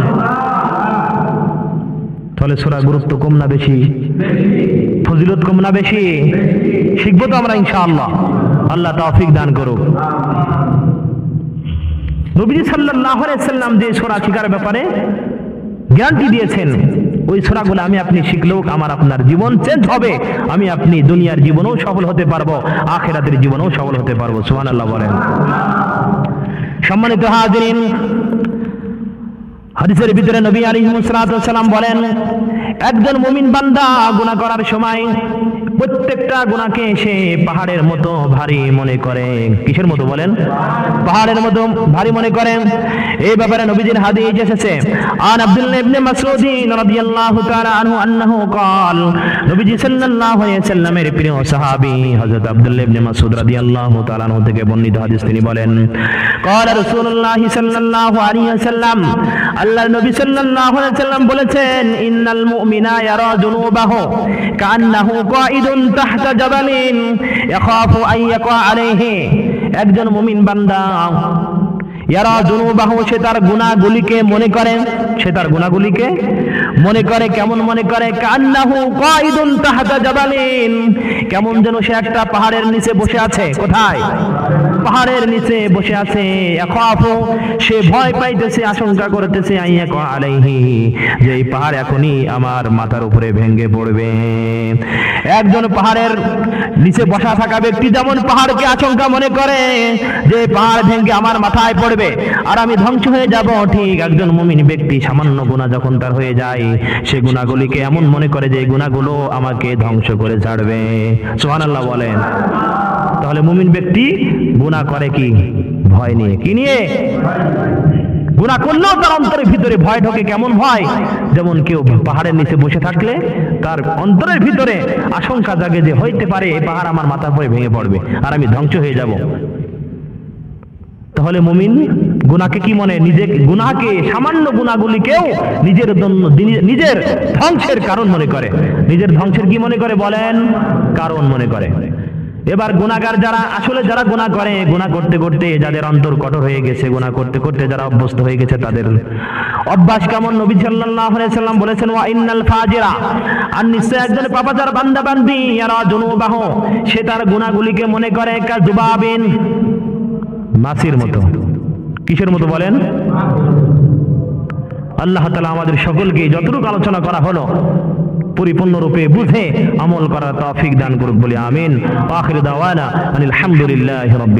তাহলে সূরা গুরুত্ব কম না বেশি? ফজিলত কম না বেশি? শিখবো তো আমরা ইনশাআল্লাহ। আল্লাহ তৌফিক দান করুক। নবী সাল্লাল্লাহু আলাইহি ওয়াসাল্লাম যে সূরা শিখার ব্যাপারে গ্যারান্টি দিয়েছেন, ওই সূরাগুলো আমি আপনি শিখলেও আমার আপনার জীবন চেঞ্জ হবে, আমি আপনি দুনিয়ার জীবনেও সফল হতে পারবো, আখিরাতের জীবনেও সফল হতে পারবো। সুবহানাল্লাহ বলেন। সম্মানিত হাজিরিন, হাদিসের ভিতরে নবী আলাইহিস সালাতু ওয়াস সালাম বলেন, একজন মুমিন বান্দা গুনাহ করার সময় প্রত্যেকটা গুনাহকে সে পাহাড়ের মতো ভারী মনে করে। কিসের মতো বলেন? পাহাড়ের মতো ভারী মনে করে। এই ব্যাপারে নবীজির হাদিস এসেছে, আন আব্দুল্লাহ ইবনে মাসউদ রাদিয়াল্লাহু তাআলা আনহু আন্নাহু قال, নবীজি সাল্লাল্লাহু আলাইহি ওয়াসাল্লামের প্রিয় সাহাবী হযরত আব্দুল্লাহ ইবনে মাসউদ রাদিয়াল্লাহু তাআলা আনহু থেকে বর্ণিত হাদিস, তিনি বলেন, قال রাসূলুল্লাহ সাল্লাল্লাহু আলাইহি ওয়াসাল্লাম, আল্লাহর নবী সাল্লাল্লাহু আলাইহি ওয়াসাল্লাম বলেছেন, ইন্নাল মুমিনা ইয়ারা যুনুবাহু কান্নাহু কাঈদুন তাহতা জাবালিন ইয়াখাফু আন ইয়াকা আলাইহি। একজন মুমিন বান্দা ইয়ারা যুনুবাহু, সে তার গুনাহগুলিকে মনে করে, সে তার গুনাহগুলিকে মনে করে। কেমন মনে করে? কান্নাহু কাঈদুন তাহতা জাবালিন, কেমন যেন সে একটা পাহাড়ের নিচে বসে আছে। কোথায়? পাহাড়ের নিচে বসে আছে। ইয়াখাফু, সে ভয় পাইতেছে, আশঙ্কা করতেছে, আইয়াকা আলাইহি, যে এই পাহাড় এখনই আমার মাথার উপরে ভেঙে পড়বে। একজন পাহাড়ের নিচে বসা থাকা ব্যক্তি যেমন পাহাড়কে আশঙ্কা মনে করে যে পাহাড় ভেঙে আমার মাথায় পড়বে আর আমি ধ্বংস হয়ে যাব, ঠিক একজন মুমিন ব্যক্তি সামান্য গুনাহ যখন তার হয়ে যায়, সে গুনাহগুলিকে এমন মনে করে যে এই গুনাহগুলো আমাকে ধ্বংস করে ছাড়বে। সুবহানাল্লাহ বলেন। তাহলে মুমিন ব্যক্তি গুনাহ করে কি? ভয় নিয়ে। কি নিয়ে? গুনাহ করলেও তার অন্তরের ভিতরে ভয় ঢোকে। কেমন ভয়? যেমন কেউ পাহাড়ের নিচে বসে থাকলে তার অন্তরের ভিতরে আশঙ্কা জাগে যে হইতে পারে এই পাহাড় আমার মাথার উপরে ভেঙে পড়বে আর আমি ধ্বংস হয়ে যাব। তাহলে মুমিন গুনাহকে কি মনে? গুনাহকে, সামান্য গুনাহগুলিকেও নিজের জন্য, নিজের ধ্বংসের কারণ মনে করে। নিজের ধ্বংসের কি মনে করে বলেন? কারণ মনে করে। এবার গুনাহগার যারা, আসলে যারা গুনাহ করে, গুনাহ করতে করতে যাদের অন্তর কঠোর হয়ে গেছে, গুনাহ করতে করতে যারা অভ্যস্ত হয়ে গেছে, তাদের অভ্যাস কেমন? নবী সাল্লাল্লাহু আলাইহি সাল্লাম বলেছেন, ওয়া ইন্নাল ফাজিরা, আর নিশ্চয় একজন পাপাচার বান্দা বান্দি, ইয়ারা যুনুবাহু, সে তার গুনাহগুলিকে মনে করে কাযুবাবিন, মাছির মতো। কিসের মতো বলেন? আল্লাহ তাআলা আমাদের সকলকে যতটুকু আলোচনা করা হলো পরিপূর্ণরূপে বুঝে আমল করার তৌফিক দান করুক বলি আমিন। আখির দাওয়ানা আলহামদুলিল্লাহি রাব্বিল